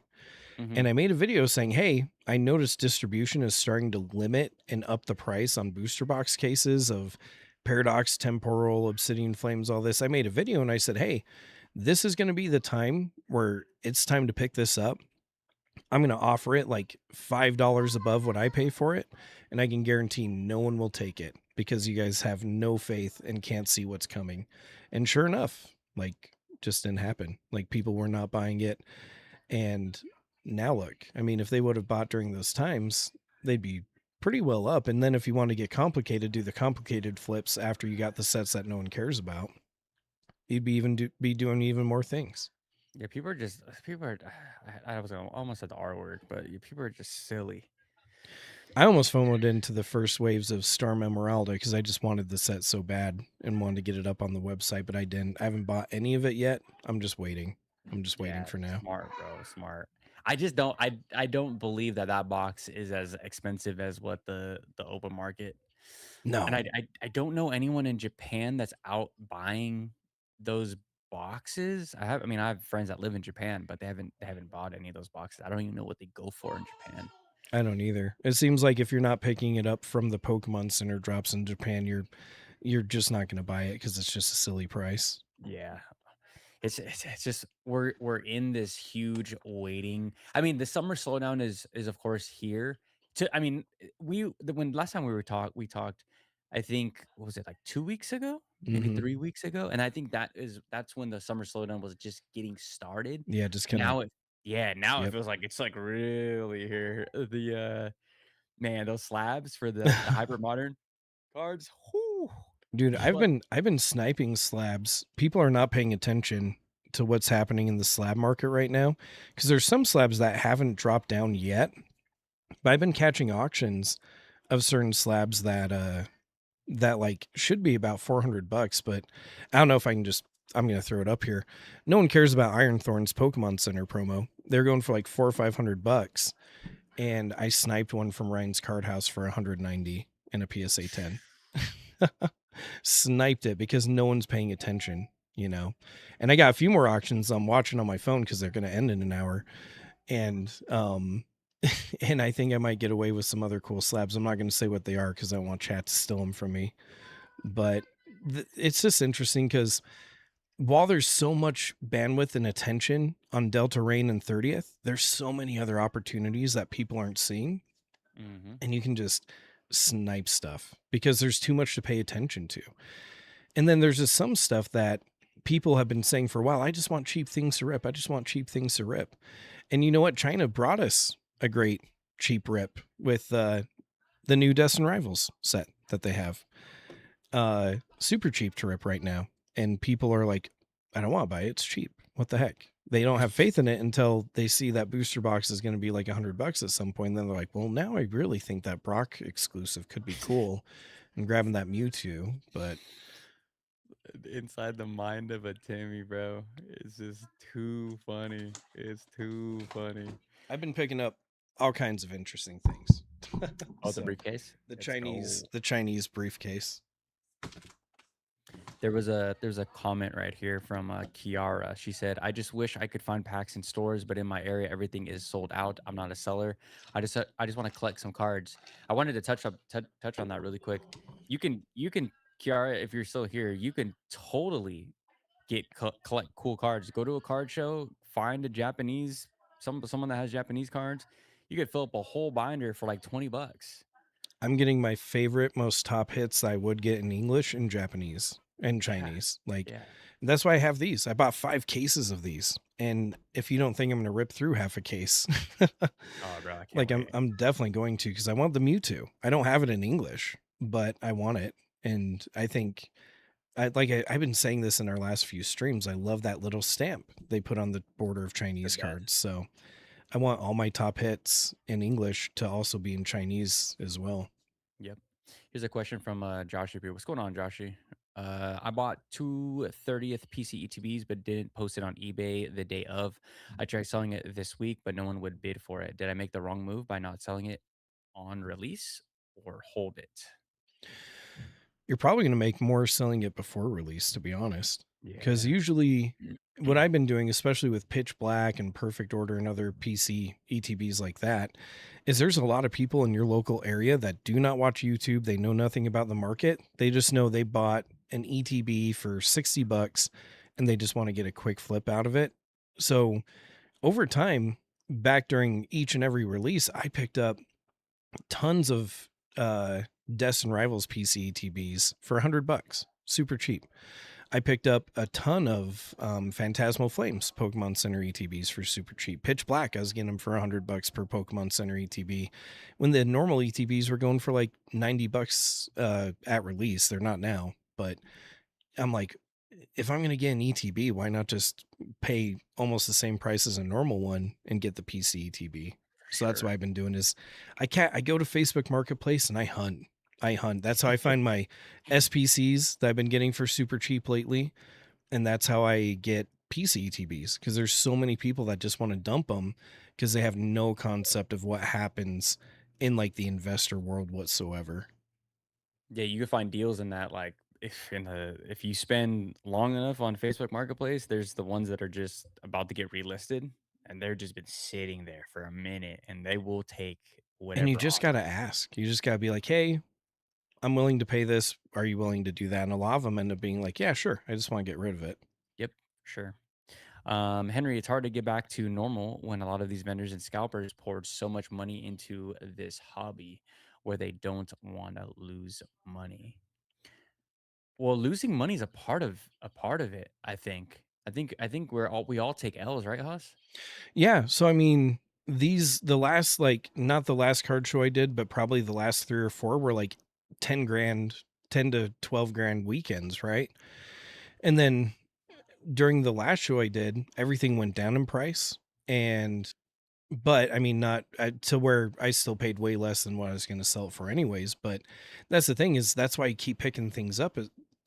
and mhm. I made a video saying, "Hey, I noticed distribution is starting to limit and up the price on booster box cases of Paradox, Temporal, Obsidian Flames, all this." I made a video and I said, "Hey, this is gonna be the time where it's time to pick this up. I'm going to offer it like $5 above what I pay for it, and I can guarantee no one will take it because you guys have no faith and can't see what's coming." And sure enough, like, just didn't happen. Like, people were not buying it. And now look, I mean, if they would have bought during those times, they'd be pretty well up. And then if you want to get complicated, do the complicated flips after you got the sets that no one cares about, you'd be doing even more things. Yeah, people are I was almost said the R word, but people are just silly. I almost FOMO'd into the first waves of Storm Emeralda because I just wanted the set so bad and wanted to get it up on the website, but I didn't. I haven't bought any of it yet. I'm just waiting. I'm just waiting Yeah, for now. smart, bro, smart. I don't believe that box is as expensive as what the open market. And No, I don't know anyone in Japan that's out buying those boxes. I mean, I have friends that live in Japan, but they haven't bought any of those boxes. I don't even know what they go for in Japan. I don't either. It seems like if you're not picking it up from the Pokemon Center drops in Japan, you're just not going to buy it because it's just a silly price. Yeah. It's just we're in this huge waiting. I mean, the summer slowdown is of course here. I mean, when last time we talked, I think what was it like 2 weeks ago, maybe Hmm. 3 weeks ago, and I think that's when the summer slowdown was just getting started. Yeah, just kind of. Now it feels Yep. like it's like really here. The Man, those slabs for the hyper modern cards, whoo, Dude, what? I've been sniping slabs. People are not paying attention to what's happening in the slab market right now because there's some slabs that haven't dropped down yet. But I've been catching auctions of certain slabs that like should be about 400 bucks, but I don't know if I can just I'm going to throw it up here. No one cares about Iron Thorn's Pokemon Center promo. They're going for like 4 or 500 bucks, and I sniped one from Ryan's Card House for 190 in a PSA 10. Sniped it because no one's paying attention, you know. And I got a few more auctions I'm watching on my phone cuz they're going to end in an hour, and and I think I might get away with some other cool slabs. I'm not going to say what they are cuz I don't want chat to steal them from me. But it's just interesting cuz while there's so much bandwidth and attention on Delta Rain and 30th, there's so many other opportunities that people aren't seeing, Mhm. and you can just snipe stuff because there's too much to pay attention to. And then there's just some stuff that people have been saying for a while. I just want cheap things to rip. I just want cheap things to rip. And you know what? China brought us a great cheap rip with the new Destin Rivals set that they have. Super cheap to rip right now. And people are like, I don't want to buy it. It's cheap. What the heck? They don't have faith in it until they see that booster box is going to be like $100 at some point. And then they're like, well, now I really think that Brock exclusive could be cool, and grabbing that Mewtwo. But Inside the mind of a Timmy, bro, it's just too funny. It's too funny. I've been picking up all kinds of interesting things. Oh, the So briefcase. the Let's go. Chinese briefcase. There's a comment right here from Kiara. She said, "I just wish I could find packs in stores, but in my area everything is sold out. I'm not a seller. I just want to collect some cards. I wanted to touch on that really quick. You can Kiara, if you're still here, you can totally collect cool cards. Go to a card show, find a Japanese someone that has Japanese cards. You could fill up a whole binder for like 20 bucks. I'm getting my favorite, most top hits I would get in English and Japanese and Yeah. Chinese. Like, Yeah. that's why I have these. I bought 5 cases of these. And if you don't think I'm going to rip through half a case, Oh, bro, I can't like wait. I'm definitely going to because I want the Mewtwo. I don't have it in English, but I want it. And I think I've been saying this in our last few streams. I love that little stamp they put on the border of The Chinese best. cards. So I want all my top hits in English to also be in Chinese as well. Yep. Here's a question from Josh here. What's going on, Joshy? I bought two 30th PC ETBs, but didn't post it on eBay the day of. I tried selling it this week, but no one would bid for it. Did I make the wrong move by not selling it on release or hold it? You're probably going to make more selling it before release, to be honest. Because Yeah. usually, what I've been doing, especially with Pitch Black and Perfect Order and other PC ETBs like that, is there's a lot of people in your local area that do not watch YouTube. They know nothing about the market. They just know they bought an ETB for 60 bucks and they just want to get a quick flip out of it. So over time, back during each and every release, I picked up tons of Destin Rivals PC ETBs for 100 bucks, super cheap. I picked up a ton of Phantasmal Flames Pokemon Center ETBs for super cheap. Pitch Black, I was getting them for 100 bucks per Pokemon Center ETB. When the normal ETBs were going for like 90 bucks at release, they're not now, but I'm like, if I'm going to get an ETB, why not just pay almost the same price as a normal one and get the PC ETB? For So that's what sure. I've been doing is I go to Facebook Marketplace and I hunt. I hunt. That's how I find my SPCs that I've been getting for super cheap lately. And that's how I get PC ETBs because there's so many people that just want to dump them because they have no concept of what happens in like the investor world whatsoever. Yeah, you can find deals in that. Like, if you spend long enough on Facebook Marketplace, there's the ones that are just about to get relisted, and they're just been sitting there for a minute, and they will take And you whatever just offer. got to ask. You just got to be like, hey, I'm willing to pay this. Are you willing to do that? And a lot of them end up being like, yeah, sure. I just want to get rid of it. Yep, sure. Henry, it's hard to get back to normal when a lot of these vendors and scalpers poured so much money into this hobby where they don't want to lose money. Well, losing money is a part of it, I think. I think we all take L's, right, Haas? Yeah. So, I mean, the last, like, not the last card show I did, but probably the last 3 or 4 were like 10 grand, 10 to 12 grand weekends, right? And then during the last show I did, everything went down in price. And but I mean, not to where I still paid way less than what I was going to sell it for anyways. But that's the thing, is that's why you keep picking things up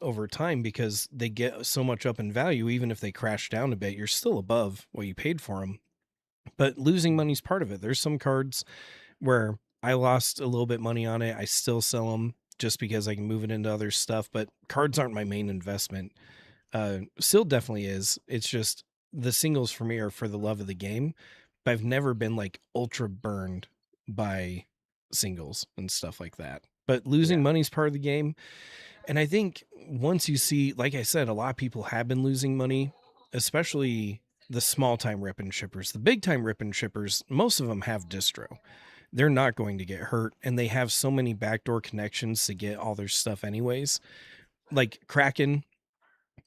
over time, because they get so much up in value. Even if they crash down a bit, you're still above what you paid for them. But losing Mhm. money's part of it. There's some cards where I lost a little bit money on it. I still sell them just because I can move it into other stuff, but cards aren't my main investment. Still definitely is. It's just the singles for me are for the love of the game, but I've never been like ultra burned by singles and stuff like that. But losing Yeah. money is part of the game. And I think once you see, like I said, a lot of people have been losing money, especially the small time rip and shippers. The big time rip and shippers, most of them have distro. They're not going to get hurt, and they have so many backdoor connections to get all their stuff anyways. Like Kraken,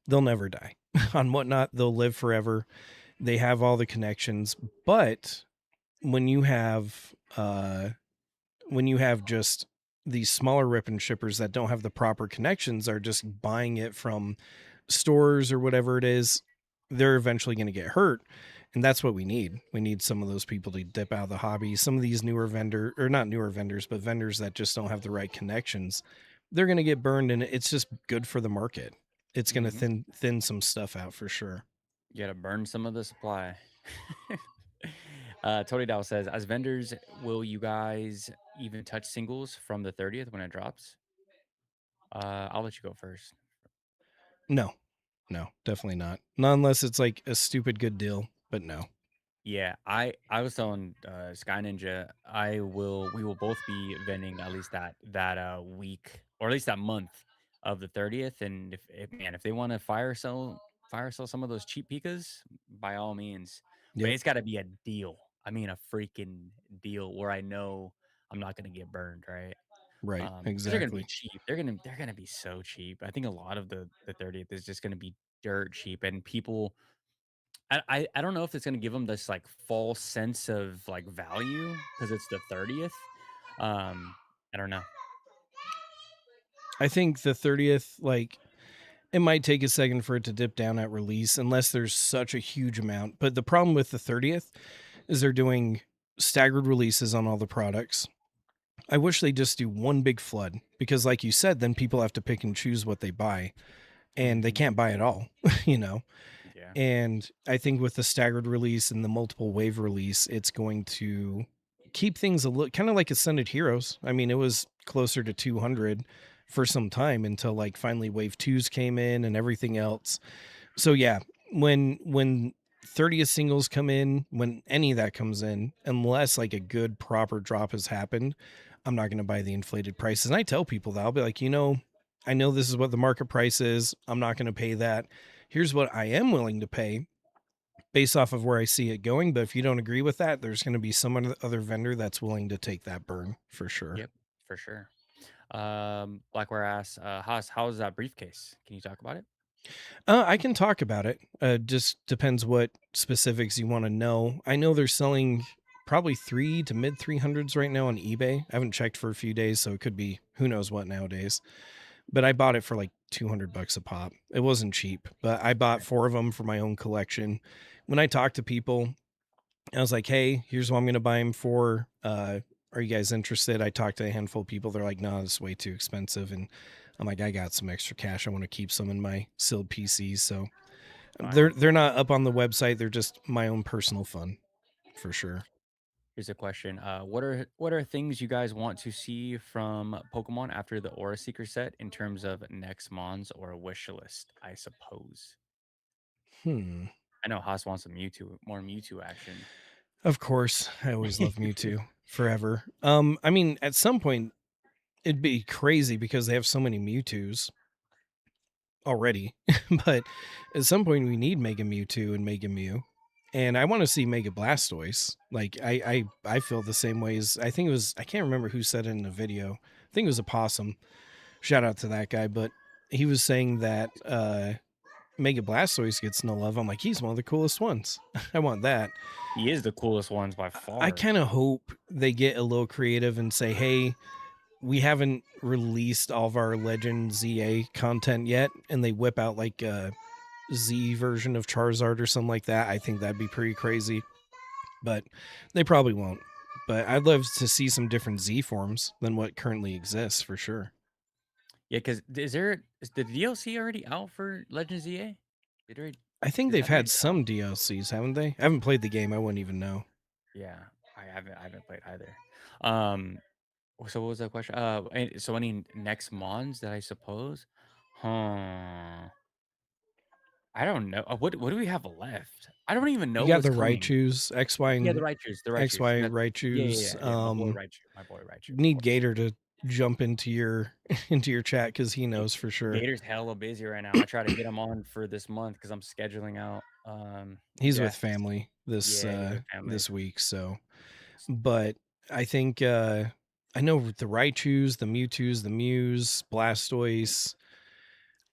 they'll never die. On Whatnot, they'll live forever. They have all the connections. But when you have just these smaller rip and shippers that don't have the proper connections, are just buying it from stores or whatever it is, they're eventually going to get hurt. And that's what we need. We need some of those people to dip out of the hobby. Some of these newer vendor, or not newer vendors, but vendors that just don't have the right connections, they're going to get burned, and it's just good for the market. It's going to Mhm. thin some stuff out for sure. You gotta burn some of the supply. Tony Dow says, as vendors, will you guys even touch singles from the 30th when it drops? I'll let you go first. No, no, definitely not. Not unless it's like a stupid good deal, but no. Yeah, I was telling Sky Ninja we will both be vending at least that week or at least that month of the 30th. And if man, if they want to fire sell some of those cheap Pikas, by all means. But Yep. it's gotta be a deal. I mean a freaking deal where I know I'm not gonna get burned, right? Right. Because they're gonna be Exactly. cheap. They're gonna be so cheap. I think a lot of the 30th is just gonna be dirt cheap and people I don't know if it's gonna give them this, like, false sense of, like, value because it's the 30th. Um, I don't know. I think the 30th, like, it might take a second for it to dip down at release unless there's such a huge amount. But the problem with the 30th is they're doing staggered releases on all the products. I wish they just do one big flood, because like you said, then people have to pick and choose what they buy, and they Mhm. can't buy it all, you know. Yeah. And I think with the staggered release and the multiple wave release, it's going to keep things a little kind of like Ascended Heroes. I mean, it was closer to 200 for some time until like finally wave twos came in and everything else. So yeah, when 30th singles come in, when any of that comes in, unless like a good proper drop has happened, I'm not going to buy the inflated prices. And I tell people that I'll be like, I know this is what the market price is. I'm not going to pay that. Here's what I am willing to pay based off of where I see it going. But if you don't agree with that, there's going to be some other vendor that's willing to take that burn for sure. Yep, for sure. Blackware asks, Haas, how is that briefcase? Can you talk about it? I can talk about it. Just depends what specifics you want to know. I know they're selling probably three to mid 300s right now on eBay. I haven't checked for a few days, so it could be who knows what nowadays. But I bought it for like 200 bucks a pop. It wasn't cheap, but I bought Right. 4 of them for my own collection. When I talk to people, I was like, "Hey, here's what I'm going to buy them for. Are you guys interested?" I talked to a handful of people. They're like, "No, it's way too expensive." And I'm like, "I got some extra cash. I want to keep some in my sealed PCs." So they're Fire. they're not up on the website. They're just my own personal fun for sure. Here's a question. What are things you guys want to see from Pokemon after the Aura Seeker set in terms of next mons or a wish list, I suppose? Hmm. I know Haas wants more Mewtwo action. Of course, I always love Mewtwo forever. I mean, at some point it'd be crazy because they have so many Mewtwo's already, but at some point we need Mega Mewtwo and Mega Mew. And I want to see Mega Blastoise. Like I feel the same way as I think it was, I can't remember who said it in the video. I think it was a possum. Shout out to that guy, but he was saying that Mega Blastoise gets no love. I'm like, he's one of the coolest ones. I want that. He is the coolest ones by I far. kind of hope they get a little creative and say, hey, we haven't released all of our Legend ZA content yet, and they whip out like a Z version of Charizard or something like that. I think that'd be pretty crazy, but they probably won't. But I'd love to see some different Z forms than what currently exists for sure. Yeah, because is the DLC already out for Legends ZA? Did already, I think is they've that had already out? some DLCs, haven't they? I haven't played the game. I wouldn't even know. Yeah, I haven't played either. So what was that question? So any next mons that I suppose? Huh. I don't know. What do we have left? I don't even You know got what's the coming. Raichus, X, Y, Yeah, the and Raichus, the X, Raichus. Y, That yeah, yeah, Raichus. yeah, yeah. My boy Raichu, of Need course. Gator to jump into your into your chat because he Ga- knows for sure. Gator's hella busy right now. I try to get him on for this month because I'm scheduling out He's with guests. family Yeah, he's with family. this week, so but I think I know the Raichus, the Mewtwo's, the Mews, Blastoise.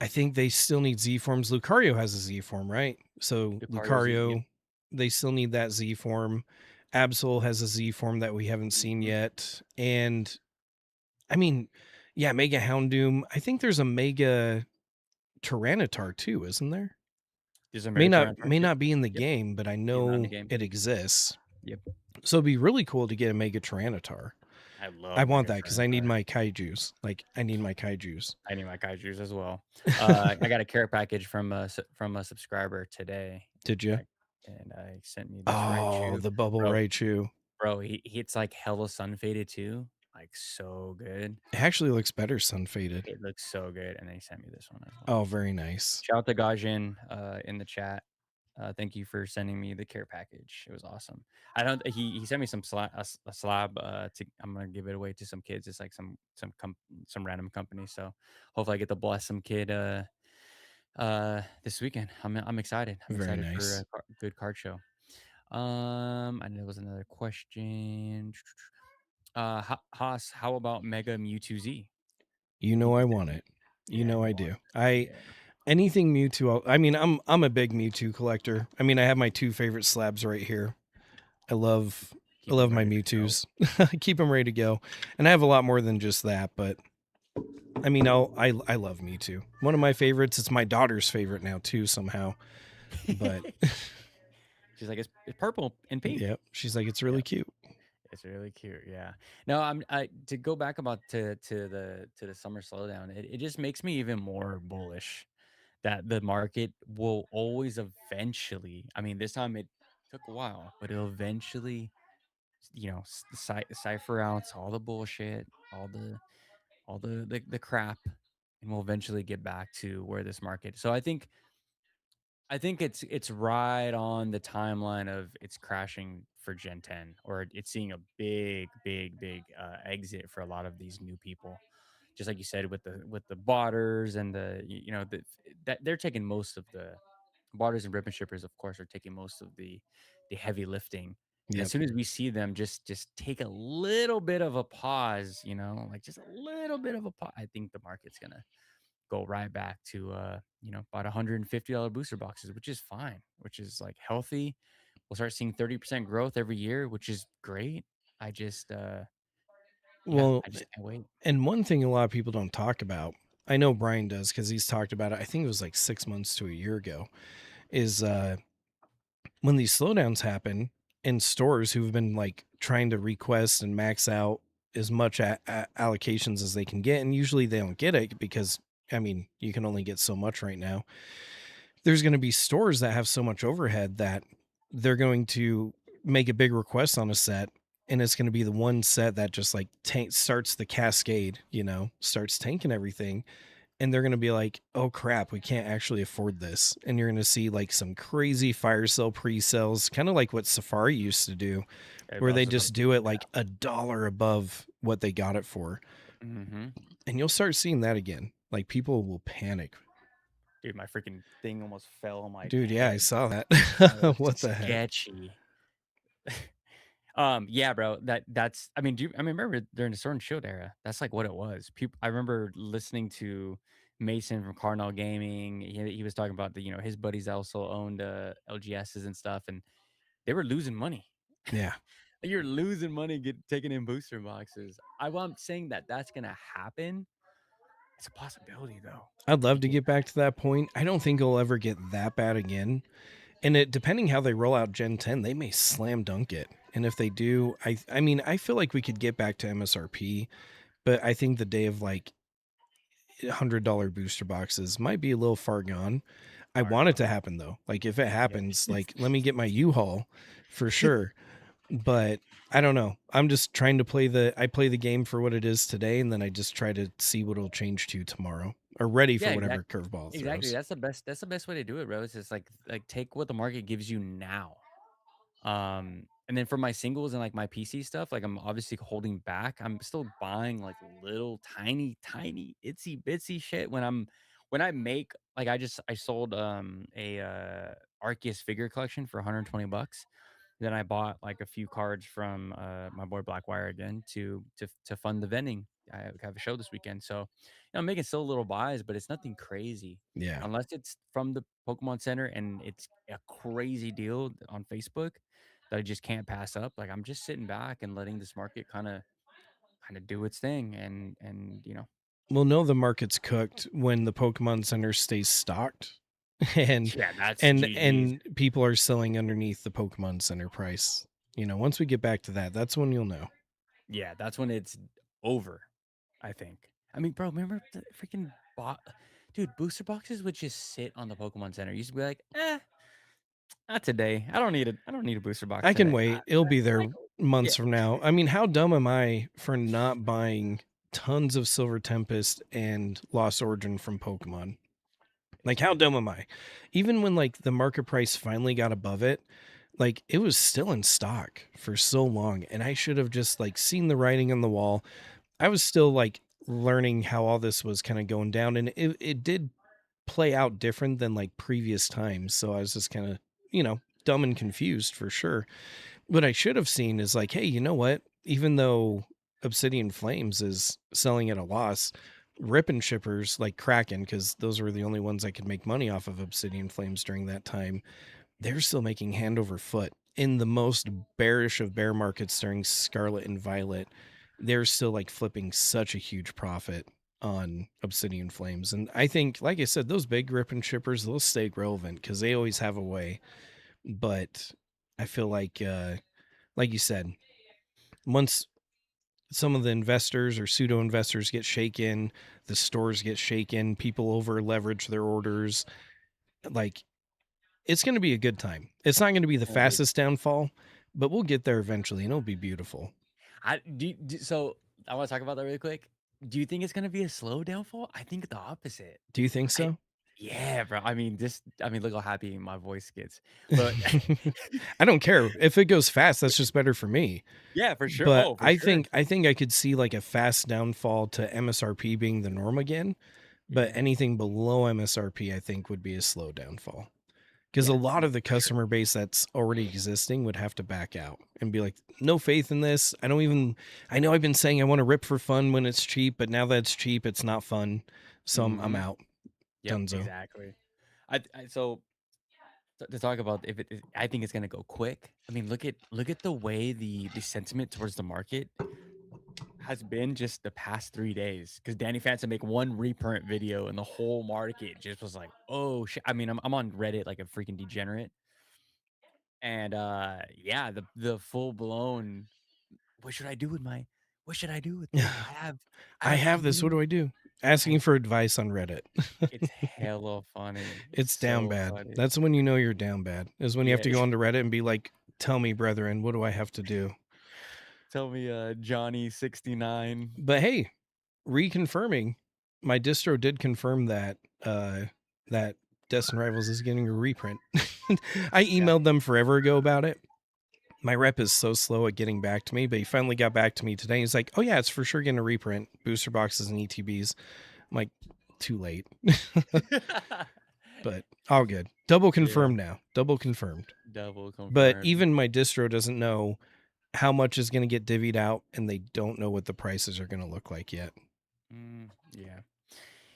I think they still need Z forms. Lucario has a Z form, right? So Lucario Z. Yep. Lucario, they still need that Z form. Absol has a Z form that we haven't seen Mhm. yet. And I mean, yeah, Mega Houndoom. I think there's a Mega Tyranitar too, isn't there? There's a May not Megaturn. may Yep. not be in the Yep. game, but I He's not in the know game. it exists. Yep. So it'd be really cool to get a Mega Tyranitar. I I love want that because I need Megaturn. my kaijus. Like I need my kaijus. I need my kaijus as well. I got a care package from a subscriber today, Did and you? I sent me this Oh, Raichu, the bubble bro. Raichu. Bro, it's like hella sun faded too, like so good. It actually looks better sun faded. It looks so good, and then he sent me this one as well. Oh, very nice. Shout out to Gajin in the chat. Thank you for sending me the care package. It was awesome. I don't. He sent me a slab. I'm gonna give it away to some kids. It's like some random company. So hopefully I get to bless some kid this weekend. I'm excited. I'm Very excited for nice. a good card show. And there was another question. Haas, how about Mega Mewtwo Z? You Do know you I think? want it. You Yeah, know you I want do. it. I Yeah, anything Mewtwo. I mean, I'm a big Mewtwo collector. I mean, I have my two favorite slabs right here. I love I keep them love my ready to go. Mewtwo's. I keep them ready to go, and I have a lot more than just that. But I mean, I love Mewtwo. One of my favorites. It's my daughter's favorite now too somehow. But She's like, it's purple and pink. yep, she's like it's Yeah, really cute. it's really cute. Yeah. No, I to go back about to the summer slowdown. It just makes me even more bullish that the market will always eventually. I mean, this time it took a while, but it'll eventually, cipher out all the bullshit, all the crap, and we'll eventually get back to where this market. So I think it's right on the timeline of it's crashing for Gen 10, or it's seeing a big exit for a lot of these new people. Just like you said with the botters and that they're taking most of the botters and ribbon shippers, of course, are taking most of the heavy lifting. And as Yep. soon as we see them just take a little bit of a pause, like just a little bit of a pause, I think the market's gonna go right back to about $150 booster boxes, which is fine, which is like healthy. We'll start seeing 30% growth every year, which is great. I just yeah, Well, I just can't wait. and one thing a lot of people don't talk about, I know Brian does because he's talked about it. I think it was like 6 months to a year ago. Is when these slowdowns happen in stores who've been like trying to request and max out as much allocations as they can get, and usually they don't get it because I mean you can only get so much right now. There's going to be stores that have so much overhead that they're going to make a big request on a set, and it's going to be the one set that just like starts the cascade, starts tanking everything, and they're going to be like, oh crap, we can't actually afford this. And you're going to see like some crazy fire sale pre-sales, kind of like what Safari used to do, where Everybody they else is just do it like $1 above what they got it for. hmm And you'll start seeing that again. Like people will panic. Dude, my freaking thing almost fell on my Dude, yeah, I head. saw that. That was What the heck? sketchy. Yeah, bro. That's. I mean, I remember during the Sword and Shield era? That's like what it was. People. I remember listening to Mason from Cardinal Gaming. He was talking about his buddies also owned LGSs and stuff, and they were losing money. Yeah. You're losing money taking in booster boxes. I'm saying that that's gonna happen. It's a possibility though. I'd love to Because get back to that point. I don't think it'll ever get that bad again. And it depending how they roll out Gen 10, they may slam dunk it. And if they do, I mean, I feel like we could get back to MSRP, but I think the day of like $100 booster boxes might be a little far gone. I far want it gone. to happen though. Like if it Yeah. happens, like let me get my U-Haul for sure. But I don't know. I'm just trying to play the game for what it is today, and then I just try to see what it'll change to tomorrow, or ready for Yeah, whatever curveball it exactly. throws. That's the best way to do it, bro. It's just like take what the market gives you now. And then for my singles and like my PC stuff, like I'm obviously holding back. I'm still buying like little tiny itsy bitsy shit when I make like I sold a Arceus figure collection for 120 bucks. Then I bought like a few cards from my boy Blackwire again to fund the vending. I have a show this weekend, so I'm making still little buys, but it's nothing crazy Yeah. unless it's from the Pokemon Center and it's a crazy deal on Facebook that I just can't pass up. Like I'm just sitting back and letting this market kind of do its thing, and We'll know the market's cooked when the Pokemon Center stays stocked, and yeah, that's GG's. and people are selling underneath the Pokemon Center price. Once we get back to that, that's when you'll know. Yeah, that's when it's over, I think. I mean, bro, remember the freaking dude, booster boxes would just sit on the Pokemon Center. You used to be like, not today. I don't need a booster box I can today. wait. It'll be there Yeah. months from now. I mean, how dumb am I for not buying tons of Silver Tempest and Lost Origin from Pokemon? Like, how dumb am I? Even when like the market price finally got above it, like it was still in stock for so long, and I should have just like seen the writing on the wall. I was still like learning how all this was kind of going down, and it did play out different than like previous times. So I was just kind of, dumb and confused for sure. What I should have seen is like, hey, you know what? Even though Obsidian Flames is selling at a loss, Rip and Shippers like Kraken, because those were the only ones I could make money off of Obsidian Flames during that time, they're still making hand over foot. In the most bearish of bear markets during Scarlet and Violet, they're still like flipping such a huge profit on Obsidian Flames. And I think, like I said, those big Rip and Shippers, they'll stay relevant because they always have a way. But I feel like you said, once some of the investors or pseudo investors get shaken, the stores get shaken, people over leverage their orders, like it's going to be a good time. It's not going to be the Can't wait. fastest downfall, but we'll get there eventually and it'll be beautiful. So I want to talk about that really quick. Do you think it's gonna be a slow downfall? I think the opposite. Do you think I so? Yeah, bro. I mean, look how happy my voice gets. But I don't care. If it goes fast, that's just better for me. yeah, for sure. But Oh, for I sure. think I think I could see like a fast downfall to MSRP being the norm again, but Mhm. anything below MSRP I think would be a slow downfall. Because a Yeah, lot of the for sure. customer base that's already existing would have to back out and be like, no faith in this. I know I've been saying I want to rip for fun when it's cheap, but now that it's cheap, it's not fun. So I'm Mhm. out. Yep, Dunzo. exactly. So to talk about if I think it's gonna go quick. I mean, look at the way the sentiment towards the market has been just the past 3 days. Because Danny Phantom make one reprint video and the whole market just was like, oh shit. I mean, I'm on Reddit like a freaking degenerate. And yeah, the full blown what should I do with this? I I have have this. What do unlimited I do? I Asking for advice on Reddit. it's hella funny. It's It's down so bad. funny. That's when you know you're down bad, is when you have Yeah. to go onto Reddit and be like, tell me, brethren, what do I have to do? Tell me Johnny 69. But hey, reconfirming, my distro did confirm that Destin Rivals is getting a reprint. I Yeah. emailed them forever ago about it. My rep is so slow at getting back to me, but he finally got back to me today. He's like, "Oh yeah, it's for sure getting a reprint, booster boxes and ETBs." I'm like, "Too late," but all good. Double Yeah. confirmed now. Double confirmed. Double But confirmed. even my distro doesn't know how much is going to get divvied out, and they don't know what the prices are going to look like yet. Yeah.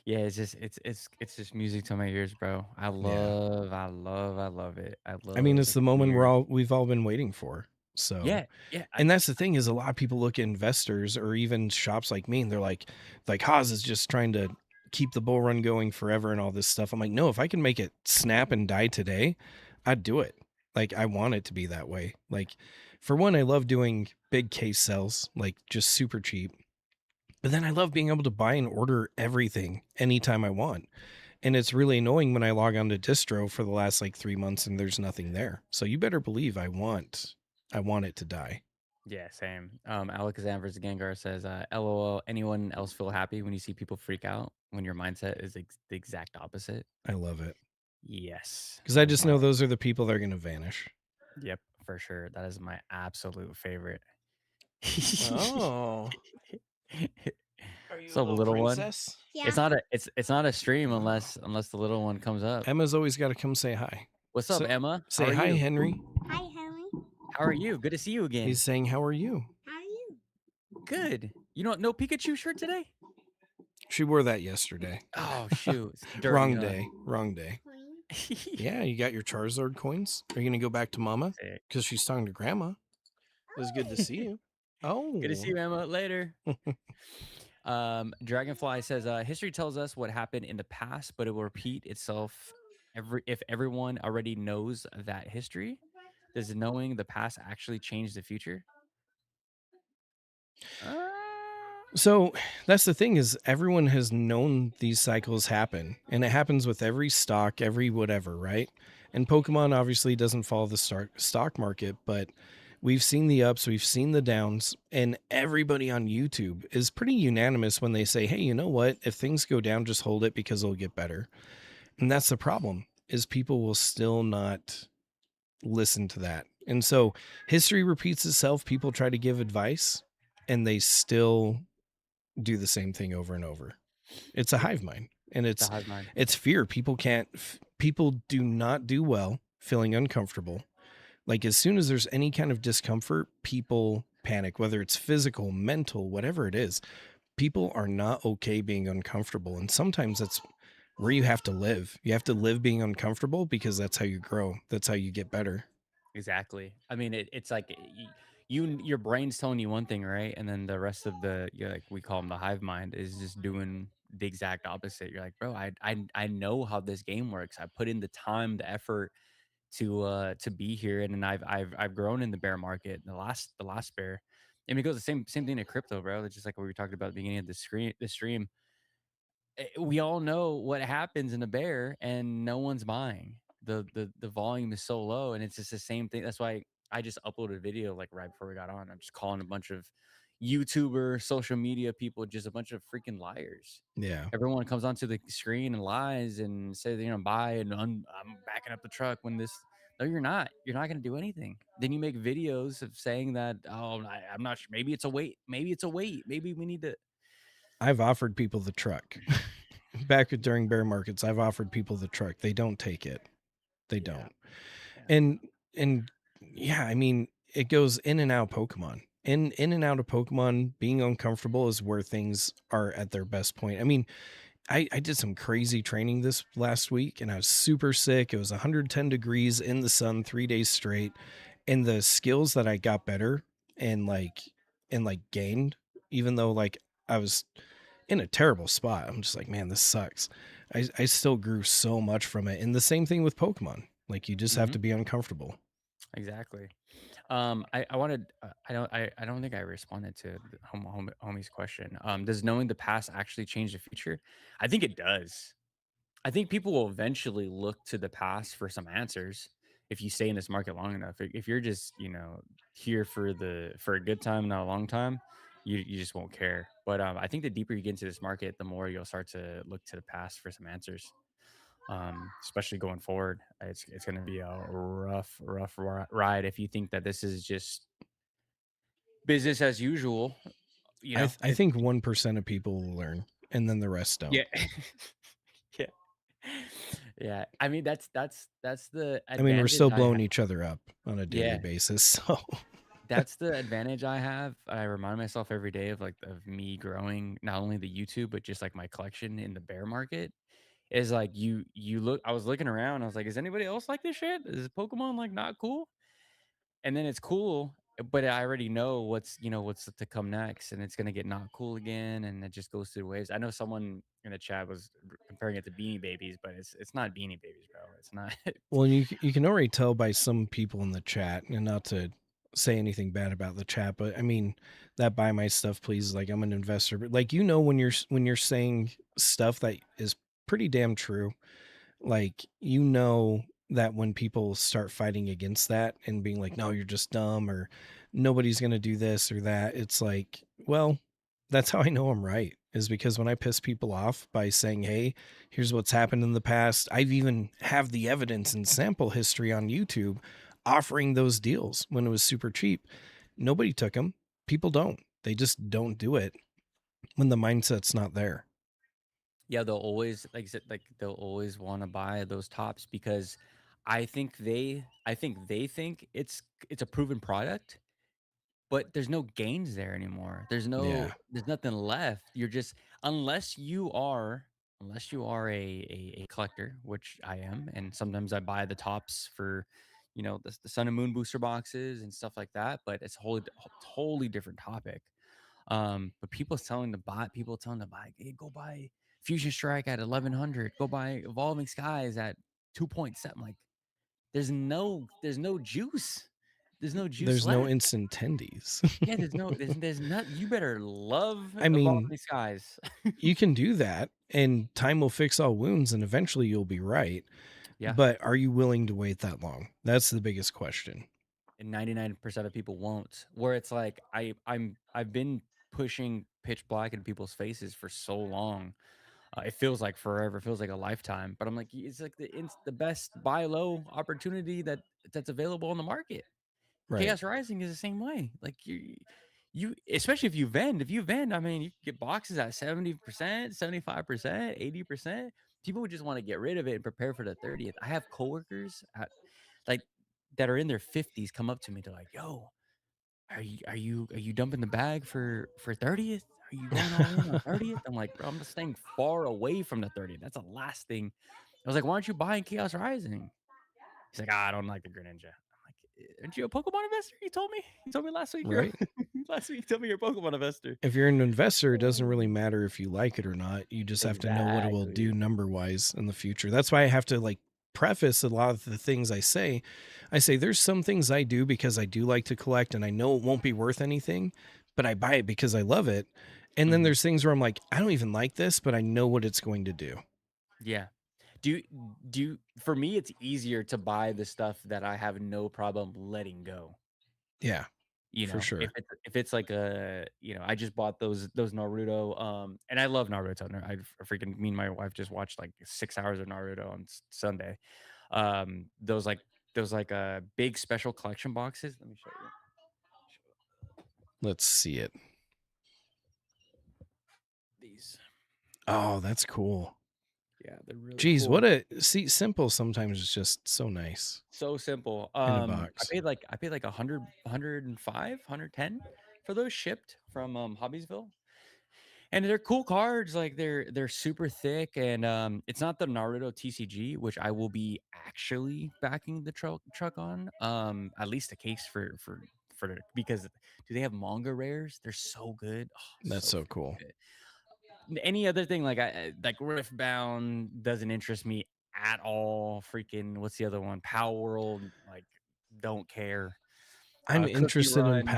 Yeah, it's just music to my ears, bro. Yeah. I love it. I I mean, love it's the the moment clear. we've all been waiting for. So, Yeah, yeah. and that's the thing is a lot of people look at investors or even shops like me and they're like Haas is just trying to keep the bull run going forever and all this stuff. I'm like, no, if I can make it snap and die today, I'd do it. Like I want it to be that way. Like for one, I love doing big case sells, like just super cheap. But then I love being able to buy and order everything anytime I want. And it's really annoying when I log on to distro for the last like 3 months and there's nothing there. So you better believe I want it to die. Yeah, same. Alakazam versus Gengar says, "LOL. Anyone else feel happy when you see people freak out when your mindset is the exact opposite?" I love it. Yes, Because I that is just my. know those are the people that are going to vanish. Yep, for sure. That is my absolute favorite. Oh, are you a Sup, little little one? princess? It's Yeah. not a stream unless the little one comes up. Emma's always got to come say hi. What's up, So, Emma? How say are hi, you? Henry. Hi, Henry. How are you? Good to see you He's again. saying, how are you? How are you? Good. You know, no Pikachu shirt today? She wore that yesterday. Oh shoot, it's dirty, Wrong huh? day. Wrong day. Queen. Yeah, you got your Charizard coins? Are you going to go back to Mama? Sick. Because she's talking to Grandma. It was good to see you. Good to see Oh. you, Emma. Later. Dragonfly says, history tells us what happened in the past, but it will repeat itself if everyone already knows that history. Does knowing the past actually change the future? Uh, So that's the thing is everyone has known these cycles happen and it happens with every stock, every whatever, right? And Pokemon obviously doesn't follow the stock market, but we've seen the ups, we've seen the downs, and everybody on YouTube is pretty unanimous when they say, "Hey, you know what? If things go down, just hold it because it'll get better." And that's the problem is people will still not listen to that. And so history repeats itself, people try to give advice and they still do the same thing over and over. It's a yep, hive mind and the hive mind. it's fear. People do not do well feeling uncomfortable. Like as soon as there's any kind of discomfort, people panic, whether it's physical, mental, whatever it is. People are not okay being uncomfortable. And sometimes that's where you have to live. You have to live being uncomfortable because that's how you grow. That's how you get better. Exactly. I mean, it's like your brain's telling you one thing, right? And then the rest of like we call them the hive mind is just doing the exact opposite. You're like, bro, I know how this game works. I put in the time, the effort to be here, and then I've grown in the bear market, the last bear. And it goes the same thing to crypto, bro. It's just like what we were talking about at the beginning of the stream. We all know what happens in a bear and no one's buying. The volume is so low and it's just the same thing. That's why I just uploaded a video like right before we got on. I'm just calling a bunch of YouTuber, social media people just a bunch of freaking liars. Yeah. Everyone comes onto the screen and lies and say, buy and I'm backing up the truck when this. No, you're not. You're not going to do anything. Then you make videos of saying that, oh, I'm not sure. Maybe it's a wait. Maybe it's a wait. Maybe we need to. I've offered people the truck. Back during bear markets, I've offered people the truck. They don't take it. They Yeah. don't. Yeah. And yeah, I mean, it goes in and out Pokemon. In and out of Pokemon, being uncomfortable is where things are at their best point. I mean, I did some crazy training this last week and I was super sick. It was 110 degrees in the sun 3 days straight. And the skills that I got better and like gained, even though like I was in a terrible spot. I'm just like, man, this sucks. I still grew so much from it. And the same thing with Pokemon. Like you just have Mhm. to be uncomfortable. Exactly. I wanted. I don't think I responded to the homie's question. Does knowing the past actually change the future? I think it does. I think people will eventually look to the past for some answers if you stay in this market long enough. If you're just here for a good time, not a long time, you just won't care. But I think the deeper you get into this market, the more you'll start to look to the past for some answers. Especially going forward. It's going to be a ride if you think that this is just business as usual. I think 1% of people will learn and then the rest don't. Yeah, yeah, yeah. I mean, that's the I mean, we're advantage still I have. blowing each other up on a daily Yeah, basis. So That's the advantage I have. I remind myself every day of, like, of me growing not only the YouTube, but just, like, my collection in the bear market. Is like you look I was looking around, I was like, "Is anybody else like this shit? Is Pokemon, like, not cool?" And then it's cool, but I already know what's to come next, and it's gonna get not cool again, and it just goes through waves. I know someone in the chat was comparing it to Beanie Babies, but it's not Beanie Babies, bro. It's not. Well, and you can already tell by some people in the chat, and not to say anything bad about the chat, but I mean that buy my stuff please, like I'm an investor, but like when when you're saying stuff that is pretty damn true, like that when people start fighting against that and being like, no, you're just dumb, or nobody's going to do this or that, it's like, well, that's how I know I'm right, is because when I piss people off by saying, hey, here's what's happened in the past, I've even have the evidence and sample history on YouTube offering those deals when it was super cheap. Nobody took them. People don't. They just don't do it when the mindset's not there. Yeah, they'll always like I said, like, they'll always wanna buy those tops because I think they think it's a proven product. But there's no gains there anymore. Yeah. There's nothing left. You're just unless you are a collector, which I am, and sometimes I buy the tops for, the Sun and Moon booster boxes and stuff like that, but it's a totally different topic. But people telling to buy, "Hey, go buy Fusion Strike at 1,100. Go buy Evolving Skies at 2.7." Like, there's no juice. There's no juice There's no left. instant tendies. Yeah, there's not you better love I mean, Evolving Skies. you can do that and time will fix all wounds and eventually you'll be right. Yeah, But are you willing to wait that long? That's the biggest question. and 99% of people won't. Where it's like I've been pushing pitch black in people's faces for so long. It feels like forever, it feels like a lifetime, but I'm like, it's like the best buy low opportunity that's available on the market. Right. Chaos Rising is the same way. Like you especially if you vend, I mean, you can get boxes at 70%, 75%, 80%. People would just want to get rid of it and prepare for the 30th. I have coworkers like that are in their 50s come up to me. They're like, "Yo, are you dumping the bag for 30th? Are you going all in on 30th?" I'm like, "Bro, I'm just staying far away from the 30th. That's the last thing." I was like, "Why aren't you buying Chaos Rising?" He's like, "Ah, I don't like the Greninja." I'm like, "Aren't you a Pokemon investor? You told me. You told me last week you're Right. last week you told me you're a Pokemon investor." If you're an investor, it doesn't really matter if you like it or not. You just have to know what it will do Exactly. number wise in the future. That's why I have to like preface a lot of the things I say. I say there's some things I do because I do like to collect and I know it won't be worth anything, but I buy it because I love it. And then Mhm. there's things where I'm like, I don't even like this, but I know what it's going to do. Yeah. Do you for me, it's easier to buy the stuff that I have no problem letting go. Yeah, for If sure. it's like I just bought those Naruto, and I love Naruto. I freaking me and my wife just watched like 6 hours of Naruto on Sunday. Um, those like big special collection boxes. Let me show you. Let's see it. These. Oh, that's cool. Yeah, they're really Geez, cool. what a see, simple sometimes is just so nice So simple. in a I box. paid like 105, 110 for those shipped from Hobbiesville. And they're cool cards, like, they're super thick, and, it's not the Naruto TCG, which I will be actually backing the truck on, at least a case for because do they have manga rares? They're so good. Oh, That's so so freaking cool. good. Any other thing, like, like Riftbound doesn't interest me at all. Freaking what's the other one? Power World, like, don't care. I'm Cookie interested in Run.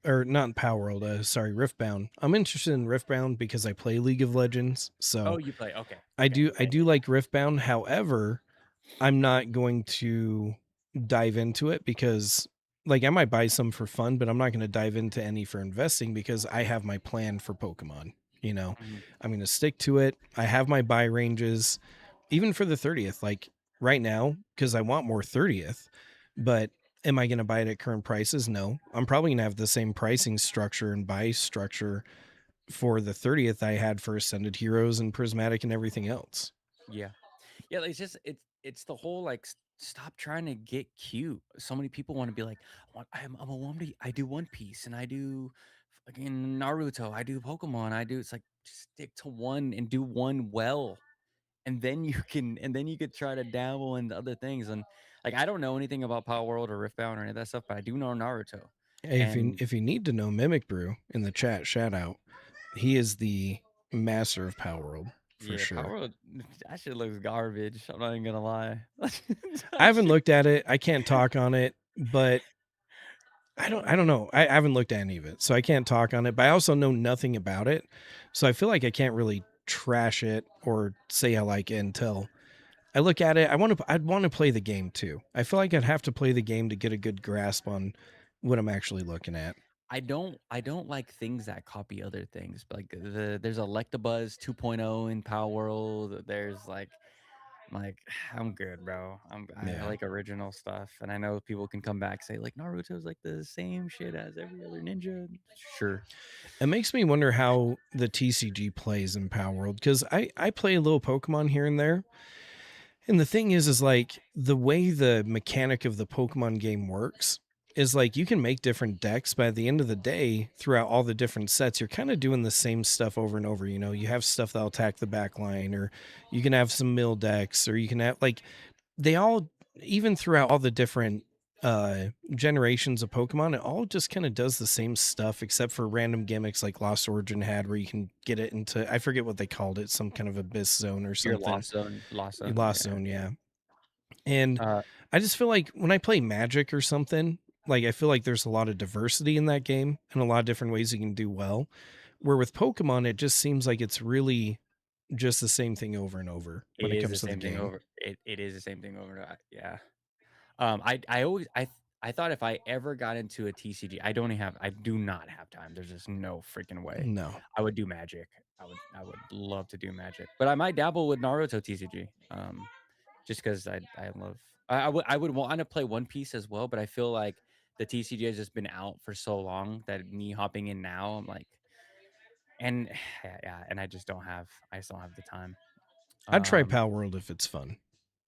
Or not Power World, sorry, Riftbound. I'm interested in Riftbound because I play League of Legends, Oh, so you play, okay, okay. I Yeah, do like Riftbound. However, I'm not going to dive into it because like I might buy some for fun, but I'm not going to dive into any for investing because I have my plan for Pokemon, you know. yeah. Mhm. I'm going to stick to it. I have my buy ranges even for the 30th like right now because I want more 30th, but am I going to buy it at current prices? No. I'm probably going to have the same pricing structure and buy structure for the 30th I had for Ascended Heroes and Prismatic and everything else. Yeah. Yeah, like, it's just it's the whole, like, stop trying to get cute. So many people want to be like, I'm a one. I do One Piece and I do fucking Naruto. I do Pokemon. I do. It's like just stick to one and do one well, and then you could try to dabble into other things. And like I don't know anything about Power World or Riftbound or any of that stuff, but I do know Naruto. Hey, And if you need to know Mimic Brew in the chat, shout out. He is the master of Power World for yeah, Power sure. World, that shit looks garbage. I'm not even gonna lie. I That haven't shit, looked at it. I can't talk on it, but I don't uh, know. I haven't looked at any of it, so I can't talk on it. But I also know nothing about it, so I feel like I can't really trash it or say I like it until I look at it. I'd want to play the game too. I feel like I'd have to play the game to get a good grasp on what I'm actually looking at. I don't like things that copy other things. Like there's Electabuzz 2.0 in Power World. There's like I'm good, bro. I Yeah. like original stuff, and I know people can come back say like Naruto's like the same shit as every other ninja. Sure, It makes me wonder how the TCG plays in Power World because I play a little Pokemon here and there. And the thing is like the way the mechanic of the Pokemon game works is like you can make different decks, but at the end of the day, throughout all the different sets, you're kind of doing the same stuff over and over. You know, you have stuff that'll attack the back line, or you can have some mill decks, or you can have like they all, even throughout all the different generations of Pokemon, it all just kind of does the same stuff except for random gimmicks like Lost Origin had where you can get it into, I forget what they called it, some kind of abyss zone or you're something. Lost Zone, Lost yeah. Zone, yeah. And Uh, I just feel like when I play Magic or something, like I feel like there's a lot of diversity in that game and a lot of different ways you can do well. Where with Pokemon, it just seems like it's really just the same thing over and over when it it is the comes to the same thing game. over. It is the same thing over. Yeah. I always I thought if I ever got into a TCG, I do not have time. There's just no freaking way. No. I would do Magic. I would love to do Magic, but I might dabble with Naruto TCG. Just because I love I would want to play One Piece as well, but I feel like the TCG has just been out for so long that me hopping in now, I'm like, and yeah, and I just don't have the time. I'd try Um, Power World if it's fun,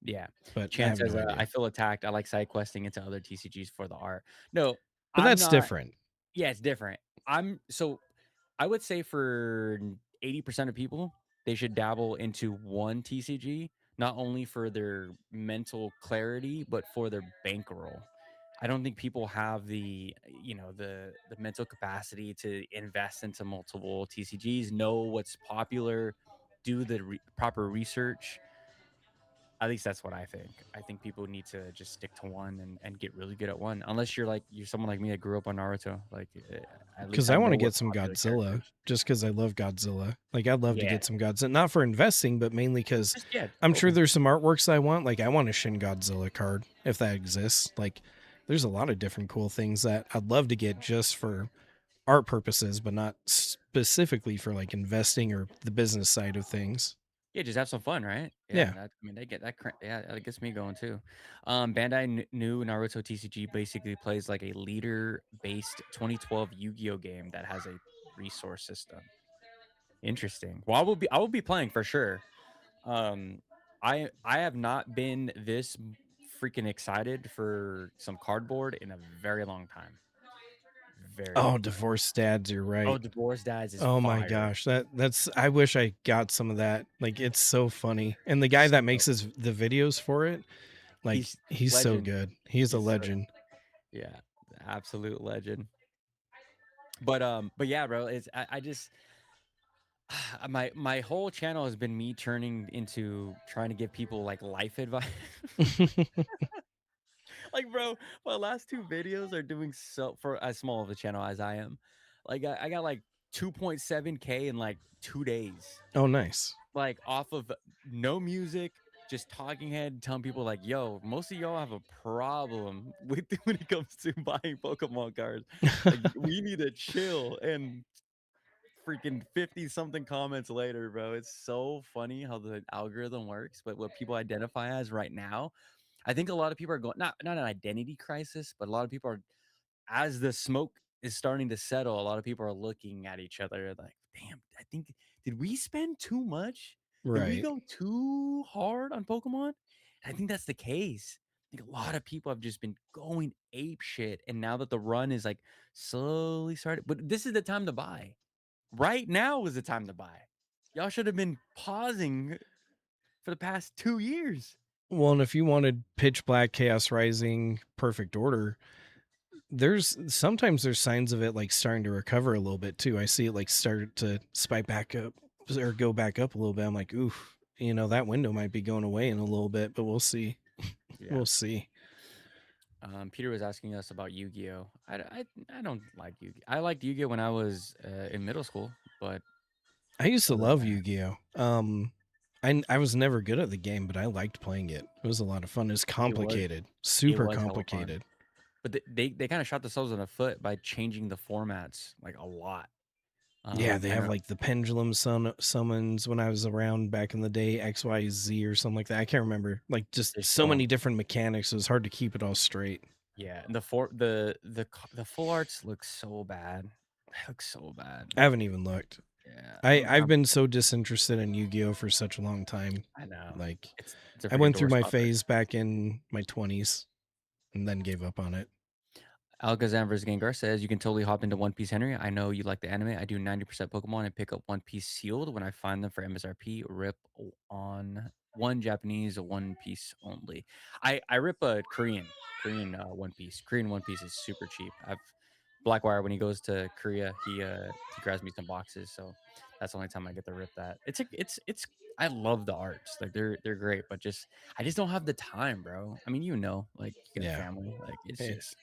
yeah. but I Chance have says, no I idea. feel attacked. I like side questing into other TCGs for the art. No, But I'm that's not. different. Yeah, it's different. I would say for 80% of people, they should dabble into one TCG, not only for their mental clarity, but for their bankroll. I don't think people have the mental capacity to invest into multiple TCGs, know what's popular, do the proper research. At least that's what I think. I think people need to just stick to one and get really good at one. Unless you're someone like me that grew up on Naruto. Like at least Because I I want know to what get some popular Godzilla characters. just because I love Godzilla. Like, I'd love to Yeah. get some Godzilla, not for investing, but mainly because Just yeah, I'm sure open. there's some artworks I want. Like, I want a Shin Godzilla card if that exists. Like, there's a lot of different cool things that I'd love to get just for art purposes, but not specifically for like investing or the business side of things. Yeah, just have some fun, right? Yeah, Yeah. they get that. Yeah, that gets me going too. Bandai new Naruto TCG basically plays like a leader-based 2012 Yu-Gi-Oh game that has a resource system. Interesting. Well, I will be playing for sure. Um, I have not been this freaking excited for some cardboard in a very long time. Very Oh, long time. divorced dads, you're Oh, right. Divorce Dads is Oh my fire. gosh, that's I wish I got some of that. Like, it's so funny. And the guy that So makes the videos for it, like he's he's so legend. good. He's a He's so legend. yeah, absolute legend. But yeah, bro, it's I just my whole channel has been me turning into trying to give people like life advice. Like, bro, my last two videos are doing so for as small of a channel as I am. Like, I got like 2.7K in like 2 days, Oh, nice. like off of no music, just talking head, telling people like, "Yo, most of y'all have a problem with when it comes to buying Pokemon cards. Like, we need to chill." And freaking 50 something comments later, bro. It's so funny how the algorithm works, but what people identify as right now, I think a lot of people are going not an identity crisis, but a lot of people are as the smoke is starting to settle, a lot of people are looking at each other like, "Damn, I think did we spend too much? Did we Right. go too hard on Pokemon?" I think that's the case. think a lot of people have just been going ape shit, and now that the run is like slowly started, but this is the time to buy. Right now is the time to buy. Y'all should have been pausing for the past 2 years. Well, and if you wanted Pitch Black, Chaos Rising, Perfect Order, there's sometimes there's signs of it like starting to recover a little bit too. I see it like start to spike back up or go back up a little bit. I'm like, oof, that window might be going away in a little bit, but we'll see. Yeah. We'll see. Peter was asking us about Yu-Gi-Oh. I don't like Yu-Gi. I liked Yu-Gi-Oh when I was in middle school, but I used to other than love that, Yu-Gi-Oh. I was never good at the game, but I liked playing it. It was a lot of fun. It's it was complicated, it super was hella fun. complicated. But they kind of shot themselves in the foot by changing the formats like a lot. Yeah, they I have know like the pendulum summons when I was around back in the day, XYZ or something like that. I can't remember. Like just there's so so many different mechanics. It was hard to keep it all straight. yeah, and the full arts look so bad. They look so bad. I haven't even looked. Yeah, I've been so disinterested in Yu-Gi-Oh for such a long time. I know. Like It's a I freaking went through door my stopper. phase back in my 20s and then gave up on it. Alakazam vs Gengar says you can totally hop into One Piece, Henry. I know you like the anime. I do 90% Pokemon and pick up One Piece sealed when I find them for MSRP. Rip on one Japanese One Piece only. I rip a Korean One Piece. Korean One Piece is super cheap. I've Blackwire when he goes to Korea, he grabs me some boxes, so that's the only time I get to rip that. It's I love the arts. Like they're great, but just I just don't have the time, bro. I mean, like you got a Yeah. family. Like it's Eh, just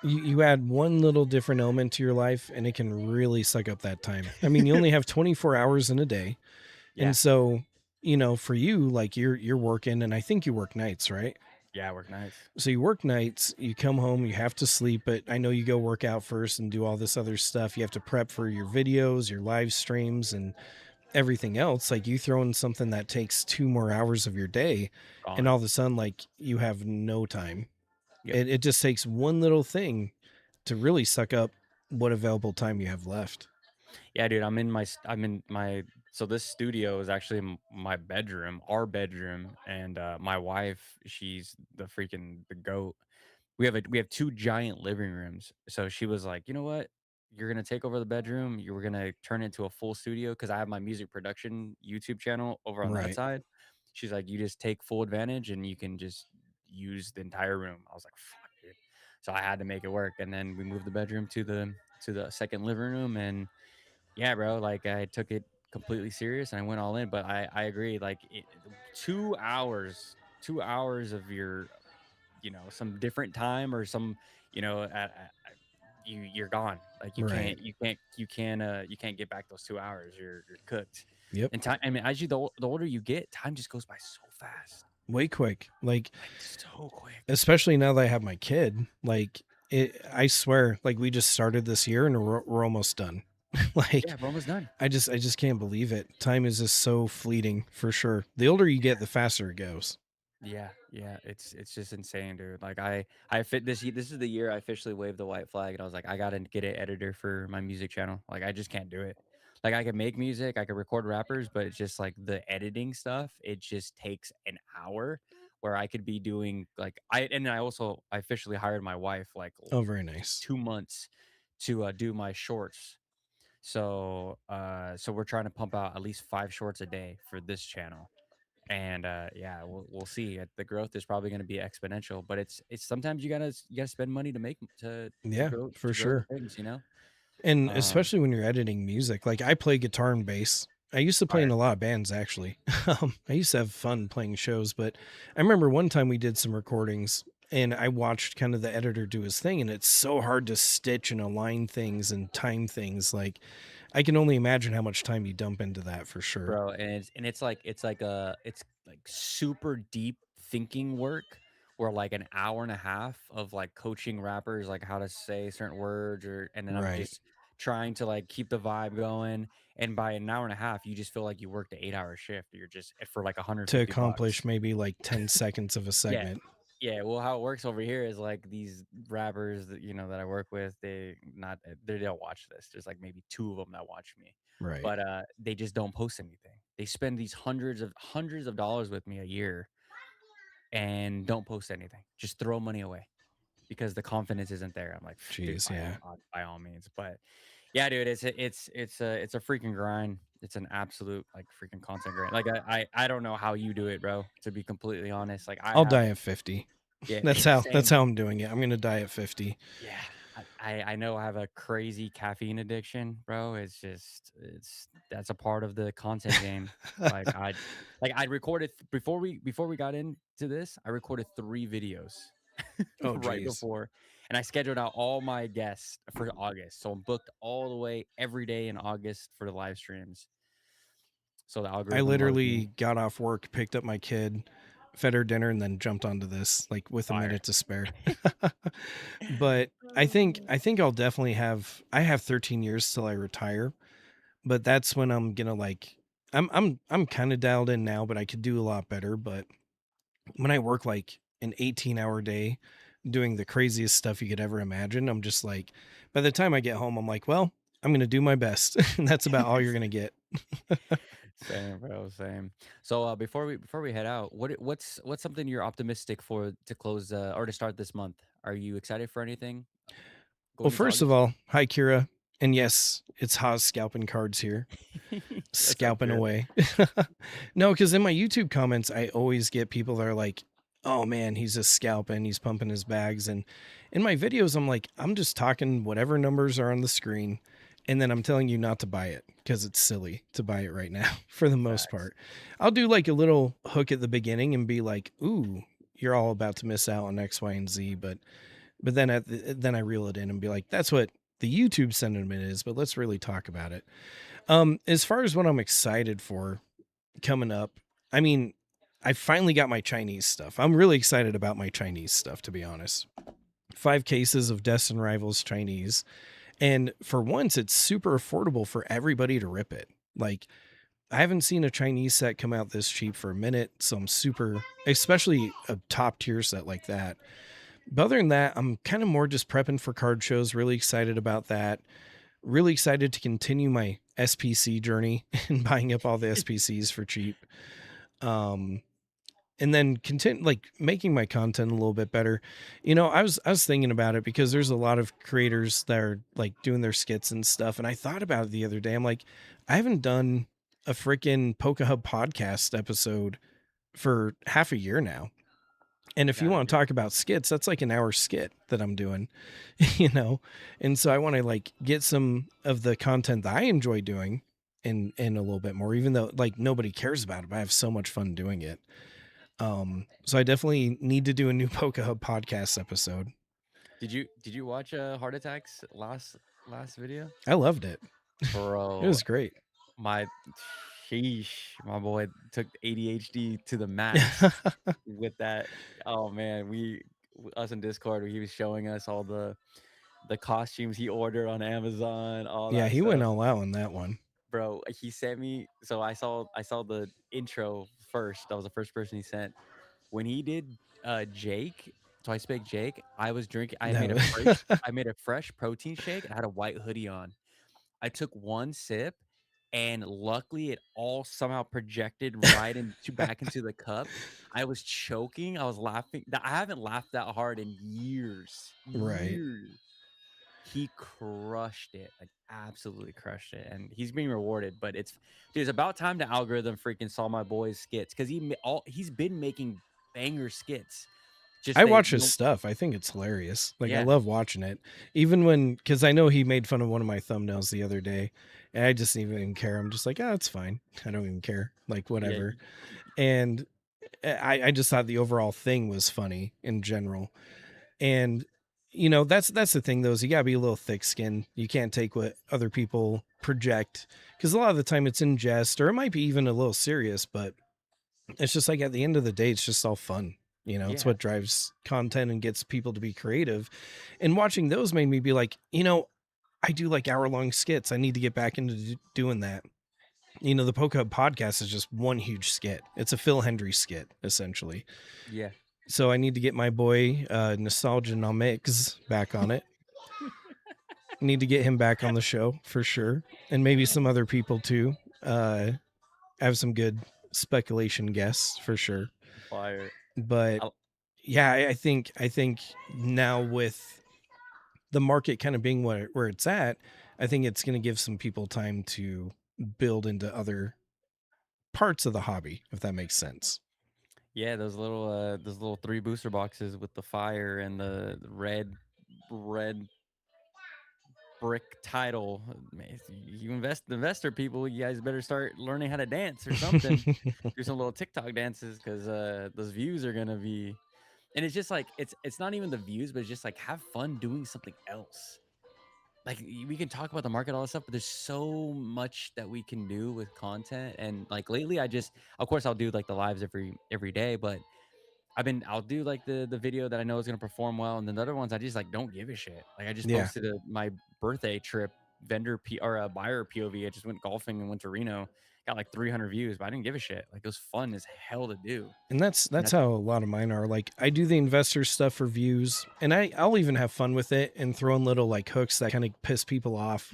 you add one little different element to your life and it can really suck up that time. I mean, you only have 24 hours in a day. And yeah. so, for you, like you're working and I think you work nights, right? Yeah, I work nights. So you work nights, you come home, you have to sleep, but I know you go work out first and do all this other stuff. You have to prep for your videos, your live streams and everything else. Like you throw in something that takes 2 more hours of your day and Gone. all of a sudden like you have no time. Yep. It just takes one little thing to really suck up what available time you have left. Yeah, dude, I'm in my so this studio is actually my bedroom, our bedroom, and my wife, she's the goat. We have two giant living rooms. So she was like, "You know what? You're going to take over the bedroom. You were going to turn it into a full studio cuz I have my music production YouTube channel over on that Right. side." She's like, "You just take full advantage and you can just use the entire room." I was like, "Fuck, dude." So I had to make it work, and then we moved the bedroom to the second living room, and yeah, bro, like I took it completely serious and I went all in. But I agree, like 2 hours, 2 hours of your, some different time or some, you're gone. Like Right. you can't get back those 2 hours. You're cooked. Yep. And time, I mean, the older you get, time just goes by so fast, Way quick. like so quick. Especially now that I have my kid, like I swear, like we just started this year and we're almost done. Like Yeah, we're almost done. I just can't believe it. Time is just so fleeting for sure. The older you get, the faster it goes. Yeah, yeah, it's just insane, dude. Like I fit this is the year I officially waved the white flag, and I was like, I gotta get an editor for my music channel. Like I just can't do it. Like I can make music, I can record rappers, but it's just like the editing stuff. It just takes an hour where I could be doing like I officially hired my wife like Oh, very nice. 2 months to do my shorts. So we're trying to pump out at least 5 shorts a day for this channel, and yeah, we'll see. The growth is probably going to be exponential, but it's sometimes you gotta spend money to make Yeah, for to grow the sure. things. And um especially when you're editing music, like I play guitar and bass. I used to play in fire. a lot of bands actually. I used to have fun playing shows, but I remember one time we did some recordings and I watched kind of the editor do his thing and it's so hard to stitch and align things and time things. Like I can only imagine how much time you dump into that for sure. Bro, and it's like super deep thinking work, where like an hour and a half of like coaching rappers like how to say certain words, or and then I'm Right. just trying to like keep the vibe going, and by an hour and a half you just feel like you worked an 8 hour shift. You're just for like To 150 accomplish bucks. maybe like 10 seconds of a Yeah. segment. Yeah, well, how it works over here is like these rappers that that I work with, they don't watch this. There's like maybe two of them that watch me, Right. but they just don't post anything. They spend these hundreds of dollars with me a year, and don't post anything. Just throw money away because the confidence isn't there. I'm like, dude, Jeez, yeah. by all means. But yeah, dude, it's a freaking grind. It's an absolute like freaking constant grind. Like I don't know how you do it, bro. To be completely honest, like I I'll have, die at 50. yeah, That's same. how I'm doing it. I'm gonna die at 50. Yeah, I know I have a crazy caffeine addiction, bro. It's just that's a part of the content game. Like I recorded before we got into this, I recorded 3 videos Oh, right geez. before, and I scheduled out all my guests for August. So I'm booked all the way every day in August for the live streams. So the I algorithm loves me. literally got off work, picked up my kid, fed her dinner, and then jumped onto this like with a Fire. minute to spare. But I think I'll definitely have I have 13 years till I retire, but that's when I'm gonna like I'm kind of dialed in now, but I could do a lot better. But when I work like an 18-hour day doing the craziest stuff you could ever imagine, I'm just like by the time I get home, I'm like, well, I'm gonna do my best. And that's about all you're gonna get. Same, bro. Same. So before we head out, what's something you're optimistic for to close or to start this month? Are you excited for anything Well, going into first of August? all, hi Kira. And yes, it's Haas scalping cards here. What's up, Scalping Kira? away. No, because in my YouTube comments, I always get people that are like, oh man, he's just scalping, he's pumping his bags. And in my videos, I'm like, I'm just talking whatever numbers are on the screen. And then I'm telling you not to buy it because it's silly to buy it right now for the most Facts. part. I'll do like a little hook at the beginning and be like, ooh, you're all about to miss out on X, Y, and Z. But then then I reel it in and be like, that's what the YouTube sentiment is, but let's really talk about it. As far as what I'm excited for coming up, I mean, I finally got my Chinese stuff. I'm really excited about my Chinese stuff, to be honest. 5 cases of Destin Rivals Chinese. And for once, it's super affordable for everybody to rip it. Like, I haven't seen a Chinese set come out this cheap for a minute. So I'm super, especially a top tier set like that. But other than that, I'm kind of more just prepping for card shows. Really excited about that. Really excited to continue my SPC journey and buying up all the SPCs for cheap. Um, and then continue like making my content a little bit better. I was thinking about it because there's a lot of creators that are like doing their skits and stuff. And I thought about it the other day. I'm like, I haven't done a freaking Pokehub podcast episode for half a year now. And if you Got want to you. talk about skits, that's like an hour skit that I'm doing, you know? And so I want to like get some of the content that I enjoy doing in a little bit more, even though like nobody cares about it, but I have so much fun doing it. So I definitely need to do a new Pokehub podcast episode. Did you watch Heart Attacks last video? I loved it. It Bro, was great. my sheesh, my boy took ADHD to the max with that. Oh man, us in Discord, he was showing us all the costumes he ordered on Amazon, all Yeah, that he went stuff. all out on that one. Bro, he sent me, so I saw the intro first. That was the first person he sent. When he did Jake, Twice Baked Jake, That was I made a fresh protein shake and I had a white hoodie on. I took one sip and luckily it all somehow projected right into back into the cup. I was choking. I was laughing. I haven't laughed that hard in years. right. Years. He crushed it, like absolutely crushed it, and he's being rewarded. But dude, it's about time the algorithm freaking saw my boy's skits because he's been making banger skits. Just I they watch his don't, stuff. I think it's hilarious. Like I yeah, love watching it. Even when cuz I know he made fun of one of my thumbnails the other day and I just didn't even care. I'm just like, "Oh, it's fine. I don't even care." Like yeah, whatever. And I just thought the overall thing was funny in general. And that's the thing though, is you gotta be a little thick skinned. You can't take what other people project. Because a lot of the time it's in jest or it might be even a little serious, but it's just like at the end of the day, it's just all fun. It's yeah, what drives content and gets people to be creative. And watching those made me be like, I do like hour-long skits. I need to get back into doing that. The Pokehub podcast is just one huge skit. It's a Phil Hendry skit, essentially. yeah. So I need to get my boy Nostalgia Nomicz back on it. Need to get him back on the show for sure. And maybe some other people too. Have some good speculation guests for sure. Fire. But I yeah, I think now with the market kind of being where it's at, I think it's going to give some people time to build into other parts of the hobby, if that makes sense. Yeah, those little 3 booster boxes with the fire and the red brick title. Man, if you investor people, you guys better start learning how to dance or something. Do some little TikTok dances because those views are gonna be and it's just like it's not even the views, but it's just like have fun doing something else. Like we can talk about the market, all that stuff, but there's so much that we can do with content. And like lately, I just, of course, I'll do like the lives every day, but I'll do like the video that I know is gonna perform well, and then the other ones I just like don't give a shit. Like I just Yeah. posted my birthday trip or a buyer POV. I just went golfing and went to Reno, got like 300 views, but I didn't give a shit. Like it was fun as hell to do. And that's And that's that's how a lot of mine are. Like I do the investor stuff for views, and I'll even have fun with it and throw in little like hooks that kind of piss people off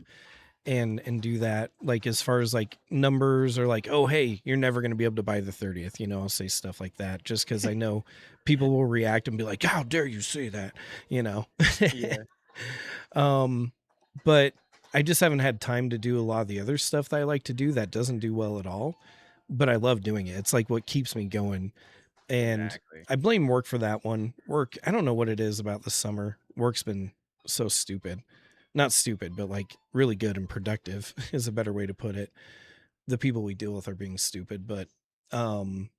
and do that. Like as far as like numbers or like, oh hey, you're never going to be able to buy the 30th. I'll say stuff like that just because I know people will react and be like, how dare you say that? You know. yeah, um, but I just haven't had time to do a lot of the other stuff that I like to do that doesn't do well at all. But I love doing it. It's like what keeps me going, and exactly. I blame work for that one. Work, I don't know what it is about the summer. Work's been so stupid. Not stupid, but like really good and productive is a better way to put it. The people we deal with are being stupid, but um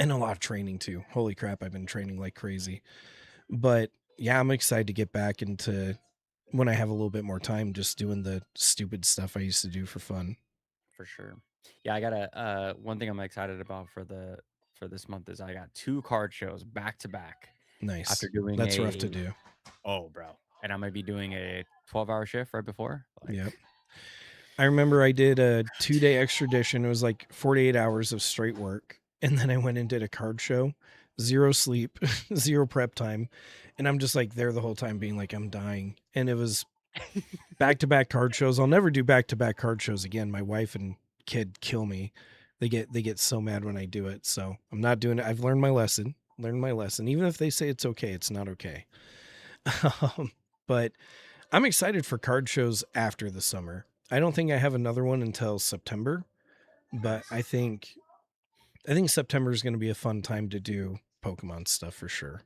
and a lot of training too. Holy crap, I've been training like crazy. But yeah, I'm excited to get back into when I have a little bit more time just doing the stupid stuff I used to do for fun. For sure. Yeah, I got a one thing I'm excited about for this month is I got 2 card shows back to back after Nice. doing That's rough a to do. oh, bro, and I'm gonna be doing a 12-hour shift right before, like Yep. I remember I did a 2-day extradition. It was like 48 hours of straight work. And then I went and did a card show, zero sleep, zero prep time. And I'm just like there the whole time being like, I'm dying. And it was back to back card shows. I'll never do back to back card shows again. My wife and kid kill me. They get so mad when I do it. So I'm not doing it. I've learned my lesson. Learned my lesson. Even if they say it's okay, it's not okay. But I'm excited for card shows after the summer. I don't think I have another one until September, but nice. I think September is going to be a fun time to do Pokemon stuff for sure.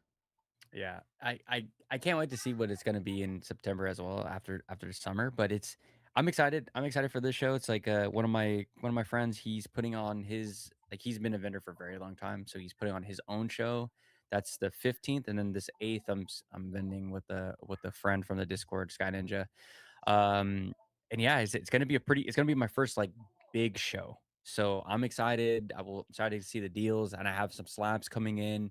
Yeah, I can't wait to see what it's gonna be in September as well after the summer, but it's I'm excited. I'm excited for this show. It's like one of my friends, he's putting on his like he's been a vendor for a very long time, so he's putting on his own show. That's the 15th, and then this 8th, I'm vending with a friend from the Discord, Sky Ninja. Um, and yeah, it's gonna be my first like big show. So I'm excited. Excited to see the deals, and I have some slabs coming in.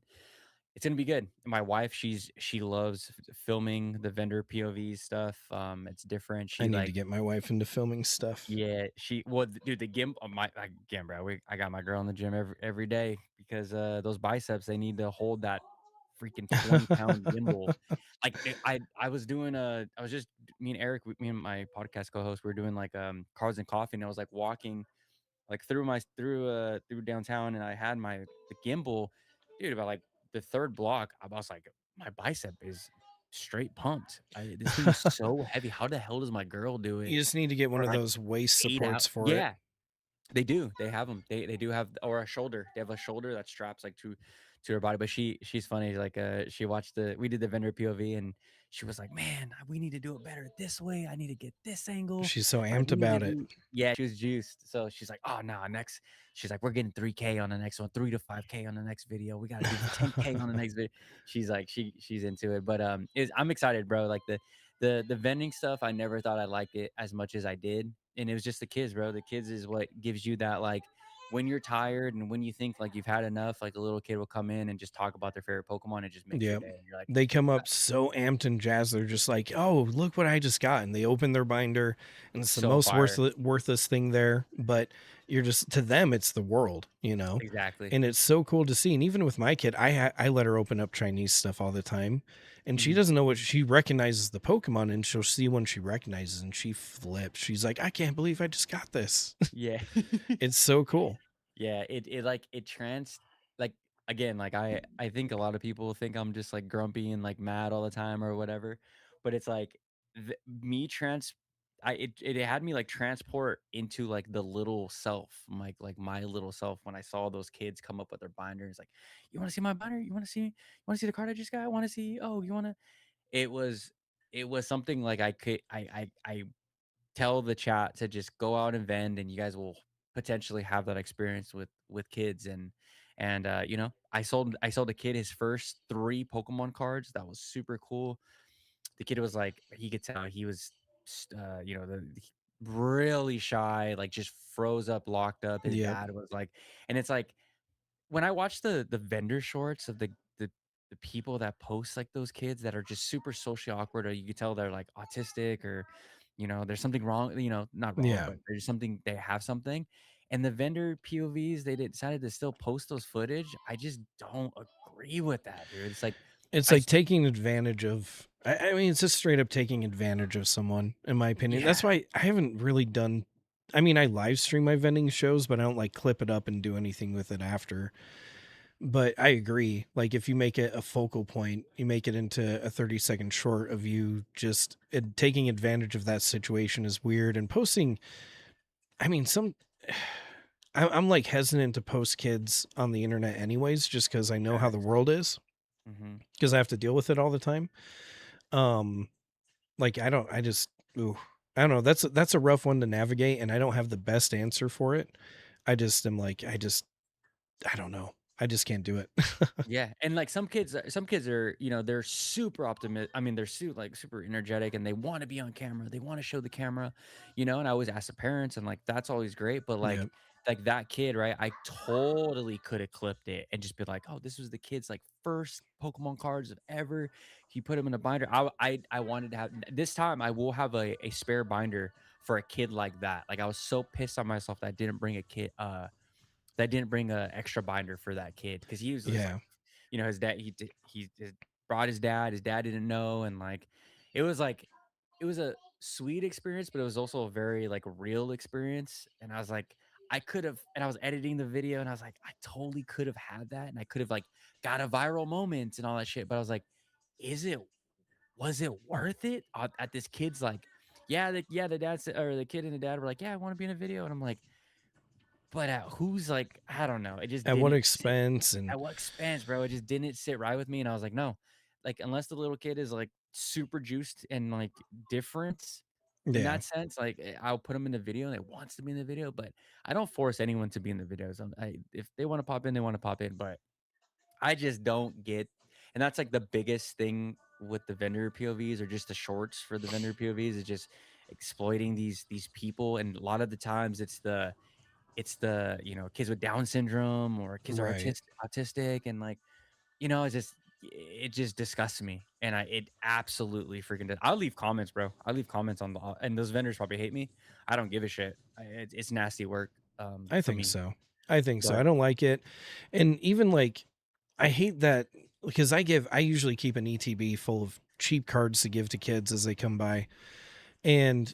It's gonna be good. My wife, she loves filming the vendor POV stuff. It's different. I She need to like, get my wife into filming stuff. yeah, dude, the gimp. My again, bro. I got my girl in the gym every day because those biceps they need to hold that freaking 20-pound gimbal. Like I was doing I was just me and Eric, me and my podcast co-host, we were doing like cars and coffee, and I was like walking like through downtown, and I had the gimbal, dude. About like the third block, I was like, my bicep is straight pumped. This thing is so heavy. How the hell does my girl do it You just need to get one for of like those waist 8 hours? supports for it. Yeah, they do. They have them. They do have or a shoulder. They have a shoulder that straps like to her body. But she's funny. Like she watched we did the vendor POV and she was like, "Man, we need to do it better this way. I need to get this angle. She's so Like amped we need to about it. do." Yeah, she was juiced. So she's like, "Oh no, next." She's like, "We're getting 3K on the next one, 3 to 5K on the next video. We got to do 10K on the next video." She's like, she's into it. But I'm excited, bro. Like the vending stuff. I never thought I liked it as much as I did, and it was just the kids, bro. The kids is what gives you that like when you're tired and when you think like you've had enough, like a little kid will come in and just talk about their favorite Pokemon and just makes your Yep. day. And you're like, They come "Ah, up so amped and jazzed. They're just like, "Oh, look what I just got!" And they open their binder, and it's the so most fire." worthless thing there. But you're just to them, it's the world. Exactly. And it's so cool to see. And even with my kid, I let her open up Chinese stuff all the time, and she Mhm. doesn't know what she recognizes the Pokemon, and she'll see one she recognizes, and she flips. She's like, "I can't believe I just got this." Yeah. It's so cool. Yeah, it like it trans like again, like I think a lot of people think I'm just like grumpy and like mad all the time or whatever, but it's like me trans it had me like transport into like the little self, like my little self when I saw those kids come up with their binders like, "You want to see my binder? You want to see the card I just got? Want to see? Oh, you want to?" It was it was something like I tell the chat to just go out and vend, and you guys will potentially have that experience with kids. And you know, I sold a kid his first 3 Pokemon cards. That was super cool. The kid was like, he could tell he was you know, really shy, like just froze up, locked up. His Yep. dad was like, and it's like when I watch the vendor shorts of the people that post, like, those kids that are just super socially awkward, or you could tell they're, like, autistic, or, you know, there's something wrong, you know, not wrong, Yeah. but there's something, they have something, and the vendor POVs, they decided to still post those footage. I just don't agree with that, dude. It's like, It's I like s taking advantage of I mean, it's just straight up taking advantage of someone, in my opinion. yeah, That's why I haven't really done I mean, I live stream my vending shows, but I don't like clip it up and do anything with it after. But I agree. Like if you make it a focal point, you make it into a 30-second short of you just taking advantage of that situation is weird. And posting, I mean, I'm like hesitant to post kids on the internet anyways, just because I know how the facts. world is, Mhm. because I have to deal with it all the time. Um, like I just, ooh, I don't know. That's a rough one to navigate, and I don't have the best answer for it. I just am like, I don't know. I just can't do it. Yeah, and, like, some kids are, you know, they're super I mean, they're like, super energetic, and they wanna be on camera, they wanna show the camera, you know, and I always ask the parents, and, like, that's always great, but, Yeah. like, that kid, right, I totally coulda clipped it and just be like, "Oh, this was the kid's, like, first Pokemon cards of ever. He put them in a binder." I wanted to have this time, I will have a spare binder for a kid like that. Like, I was so pissed on myself that I didn't bring a kid, that didn't bring a extra binder for that kid, because he was just like, Yeah. you know, his dad, he brought his dad didn't know, and, like, it was like it was a sweet experience, but it was also a very, like, real experience, and I was like, I could've, and I was editing the video, and I was like, I totally could have had that, and I could have, like, got a viral moment and all that shit, but I was like, is it was it worth it? At this kid's like, yeah, the dad said, or the kid and the dad were like, "Yeah, I wanna be in a video," and I'm like, but at who's like, I don't know, it just At what didn't sit expense? And at what expense, bro? It just didn't sit right with me, and I was like, "No." Like, unless the little kid is, like, super juiced and, like, different in yeah, that sense, like, I'll put him in the video, and it wants to be in the video, but I don't force anyone to be in the videos. If they wanna pop in, they wanna pop in, but I just don't get, and that's, like, the biggest thing with the vendor POVs, or just the shorts for the vendor POVs, is just exploiting these people, and a lot of the times it's the, you know, kids with Down syndrome, or kids are right. autistic, and, like, you know, it just disgusts me, and it absolutely freaking does. I'll leave comments, bro. I leave comments on the, and those vendors probably hate me. I don't give a shit. It's nasty work, I for think me, so. I think so. but I don't like it. And even like I hate that because I usually keep an ETB full of cheap cards to give to kids as they come by. And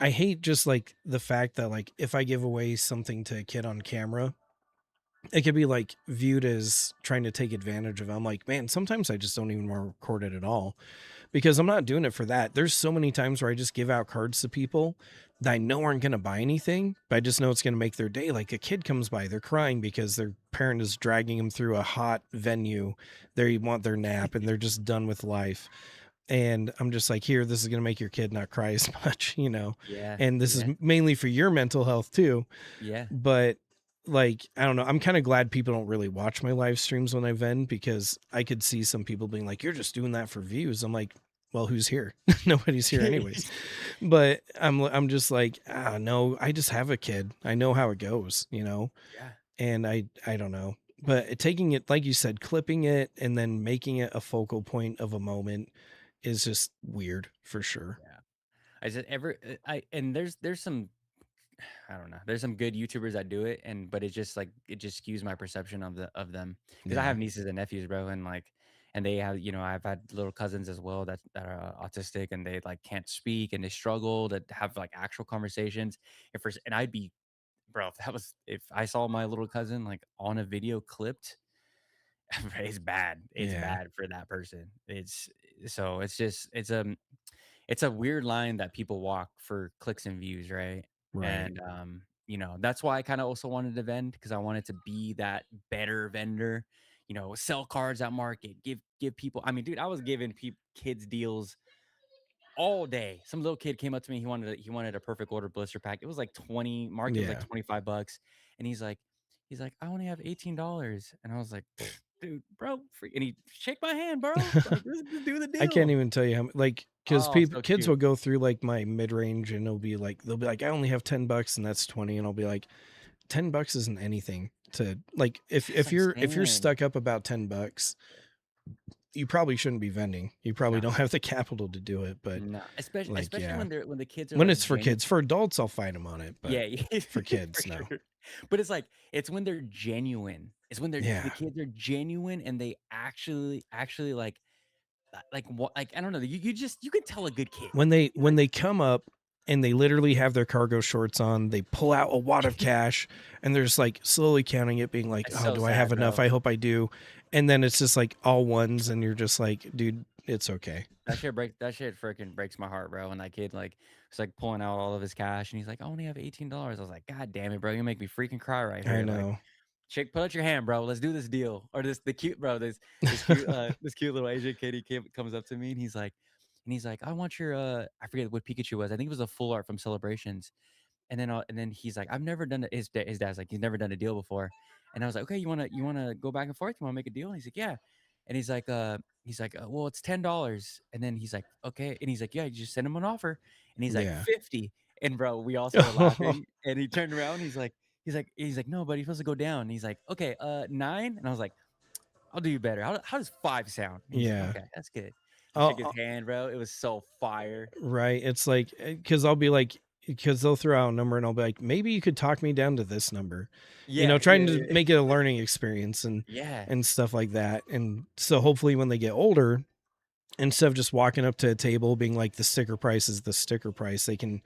I hate just like the fact that like if I give away something to a kid on camera, it could be like viewed as trying to take advantage of. I'm like, man, sometimes I just don't even want to record it at all because I'm not doing it for that. There's so many times where I just give out cards to people that I know aren't going to buy anything, but I just know it's going to make their day. Like a kid comes by, they're crying because their parent is dragging them through a hot venue. They want their nap and they're just done with life. And I'm just like, here, this is going to make your kid not cry as much, you know? yeah, And this is yeah, mainly for your mental health too. yeah. But like, I don't know. I'm kind of glad people don't really watch my live streams when I vend because I could see some people being like, you're just doing that for views. I'm like, well, who's here? Nobody's here anyways. But I'm just like, ah, no, I just have a kid. I know how it goes, you know? Yeah, And I don't know. But taking it, like you said, clipping it and then making it a focal point of a moment is just weird for sure. yeah. I said ever I and there's some, I don't know. There's some good YouTubers that do it, and but it's just like, it just skews my perception of them, because I Yeah. have nieces and nephews, bro, and, like, and they have, you know, I've had little cousins as well that are autistic, and they, like, can't speak, and they struggle to have, like, actual conversations. And I'd be, bro, if I saw my little cousin, like, on a video clipped, It's bad. It's Yeah, bad for that person. It's just it's a weird line that people walk for clicks and views, right? right. And, that's why I kinda also wanted to vend because I wanted to be that better vendor, sell cards at market, give people I mean, dude, I was giving kids deals all day. Some little kid came up to me, he wanted a perfect order blister pack. It was like 20 market was like Yeah. 25 bucks, and he's like, "I only have $18." And I was like, "Dude, bro, free," and he shake my hand, bro. Like, let's do the I can't deal. even tell you how like, because Oh, people so kids will cute. go through, like, my mid-range, and they'll be like, "I only have 10 bucks, and that's 20," and I'll be like, "10 bucks isn't anything to" like, That's what I'm if you're saying. stuck up about 10 bucks, you probably shouldn't be vending. You probably No, don't have the capital to do it, but, no, especially like, especially yeah. when the kids are, When like, it's for genuine. kids. For adults, I'll fight them on it, but Yeah, yeah, for for kids, no. sure. But it's when they're genuine. It's when the Yeah. kids are genuine and they actually, like, what like, I don't know, you can tell a good kid. When they come up and they literally have their cargo shorts on, they pull out a wad of cash and they're just like slowly counting it, being like, It's "Oh, so do I have sad, enough? bro. I hope I do." And then it's just like all ones, and you're just like, dude, it's okay. That shit freaking breaks my heart, bro, when that kid, like, was, like, pulling out all of his cash, and he's like, "I only have $18." I was like, "God damn it, bro, you make me freaking cry right I here." Like, know. "Chick, put out your hand, bro. Let's do this deal." Or this the cute bro, this cute little Asian kid, comes up to me, and he's like, "I want your," I forget what Pikachu was. I think it was a full art from Celebrations. And then he's like, "I've never done it." His dad's like, "He's never done a deal before." And I was like, "Okay, you wanna go back and forth? You wanna make a deal?" And he's like, "Yeah." And "Well, it's $10." And then he's like, "Okay." And he's like, "Yeah, you just send him an offer." And he's like, Yeah. 50. And bro, we all started laughing. And he turned around. He's like, "No, buddy, you're supposed to go down." And he's like, "Okay, 9." And I was like, "I'll do you better. How does 5 sound?" And he's like, Yeah. "Okay, that's good." I shook his I'll hand, bro. It was so fire. right. It's like, because I'll be like, because they'll throw out a number and I'll be like, maybe you could talk me down to this number, Yeah, trying yeah, to yeah. make it a learning experience Yeah, and stuff like that. And so hopefully when they get older, instead of just walking up to a table being like the sticker price is the sticker price, they can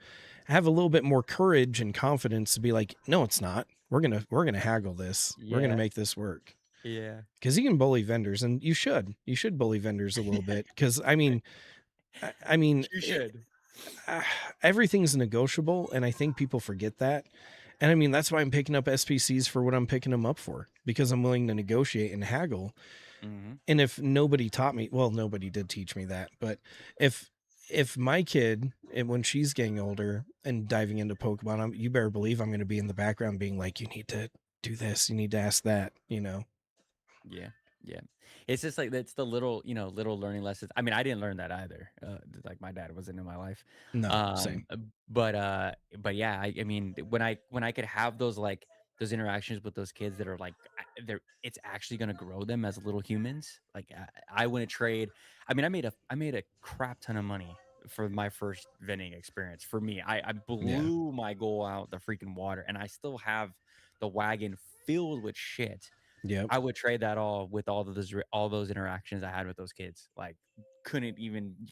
have a little bit more courage and confidence to be like, no, it's not. We're gonna haggle this. We're gonna yeah, make this work. yeah. Because you can bully vendors, and you should bully vendors a little bit. Because I mean, I mean, You should. uh, everything's negotiable, and I think people forget that. And I mean, that's why I'm picking up SPCs for what I'm picking them up for, because I'm willing to negotiate and haggle. Mhm. And if nobody taught me, well, nobody did teach me that, but if my kid, and when she's getting older and diving into Pokemon, you better believe I'm going to be in the background being like, you need to do this, you need to ask that, Yeah, yeah. It's just like it's the little, little learning lessons. I mean, I didn't learn that either. Like my dad wasn't in my life. No, Um, same. uh, but yeah, I mean, when I could have those interactions with those kids that are like, it's actually gonna grow them as little humans. Like I wouldn't trade. I mean, I made a crap ton of money for my first vending experience. For me, I Yeah. blew my goal out the freaking water, and I still have the wagon filled with shit. Yep. I would trade that all those interactions I had with those kids. Like, couldn't even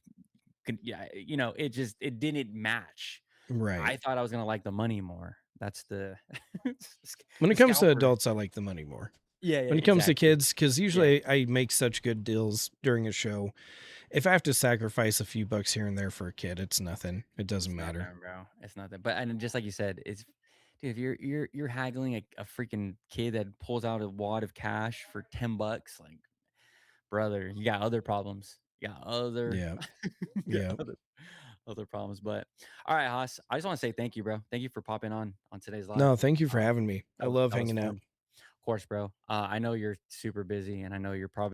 yeah, it didn't match. Right. I thought I was gonna like the money more. That's the When it the comes to scalper. adults, I like the money more. Yeah, yeah, When it comes to exactly. kids, because Yeah. usually I make such good deals during a show. If I have to sacrifice a few bucks here and there for a kid, it's nothing. It doesn't It's matter. nothing, bro. It's nothing. But and just like you said, dude, if you're haggling a freaking kid that pulls out a wad of cash for 10 bucks, like, brother, you got other problems. You got other Yeah. got Yeah. other problems. But all right, Haas. I just want to say thank you, bro. Thank you for popping on today's live. No, thank you for Um, having me. I that, love that was hanging fun. out. Of course, bro. I know you're super busy and I know you're probably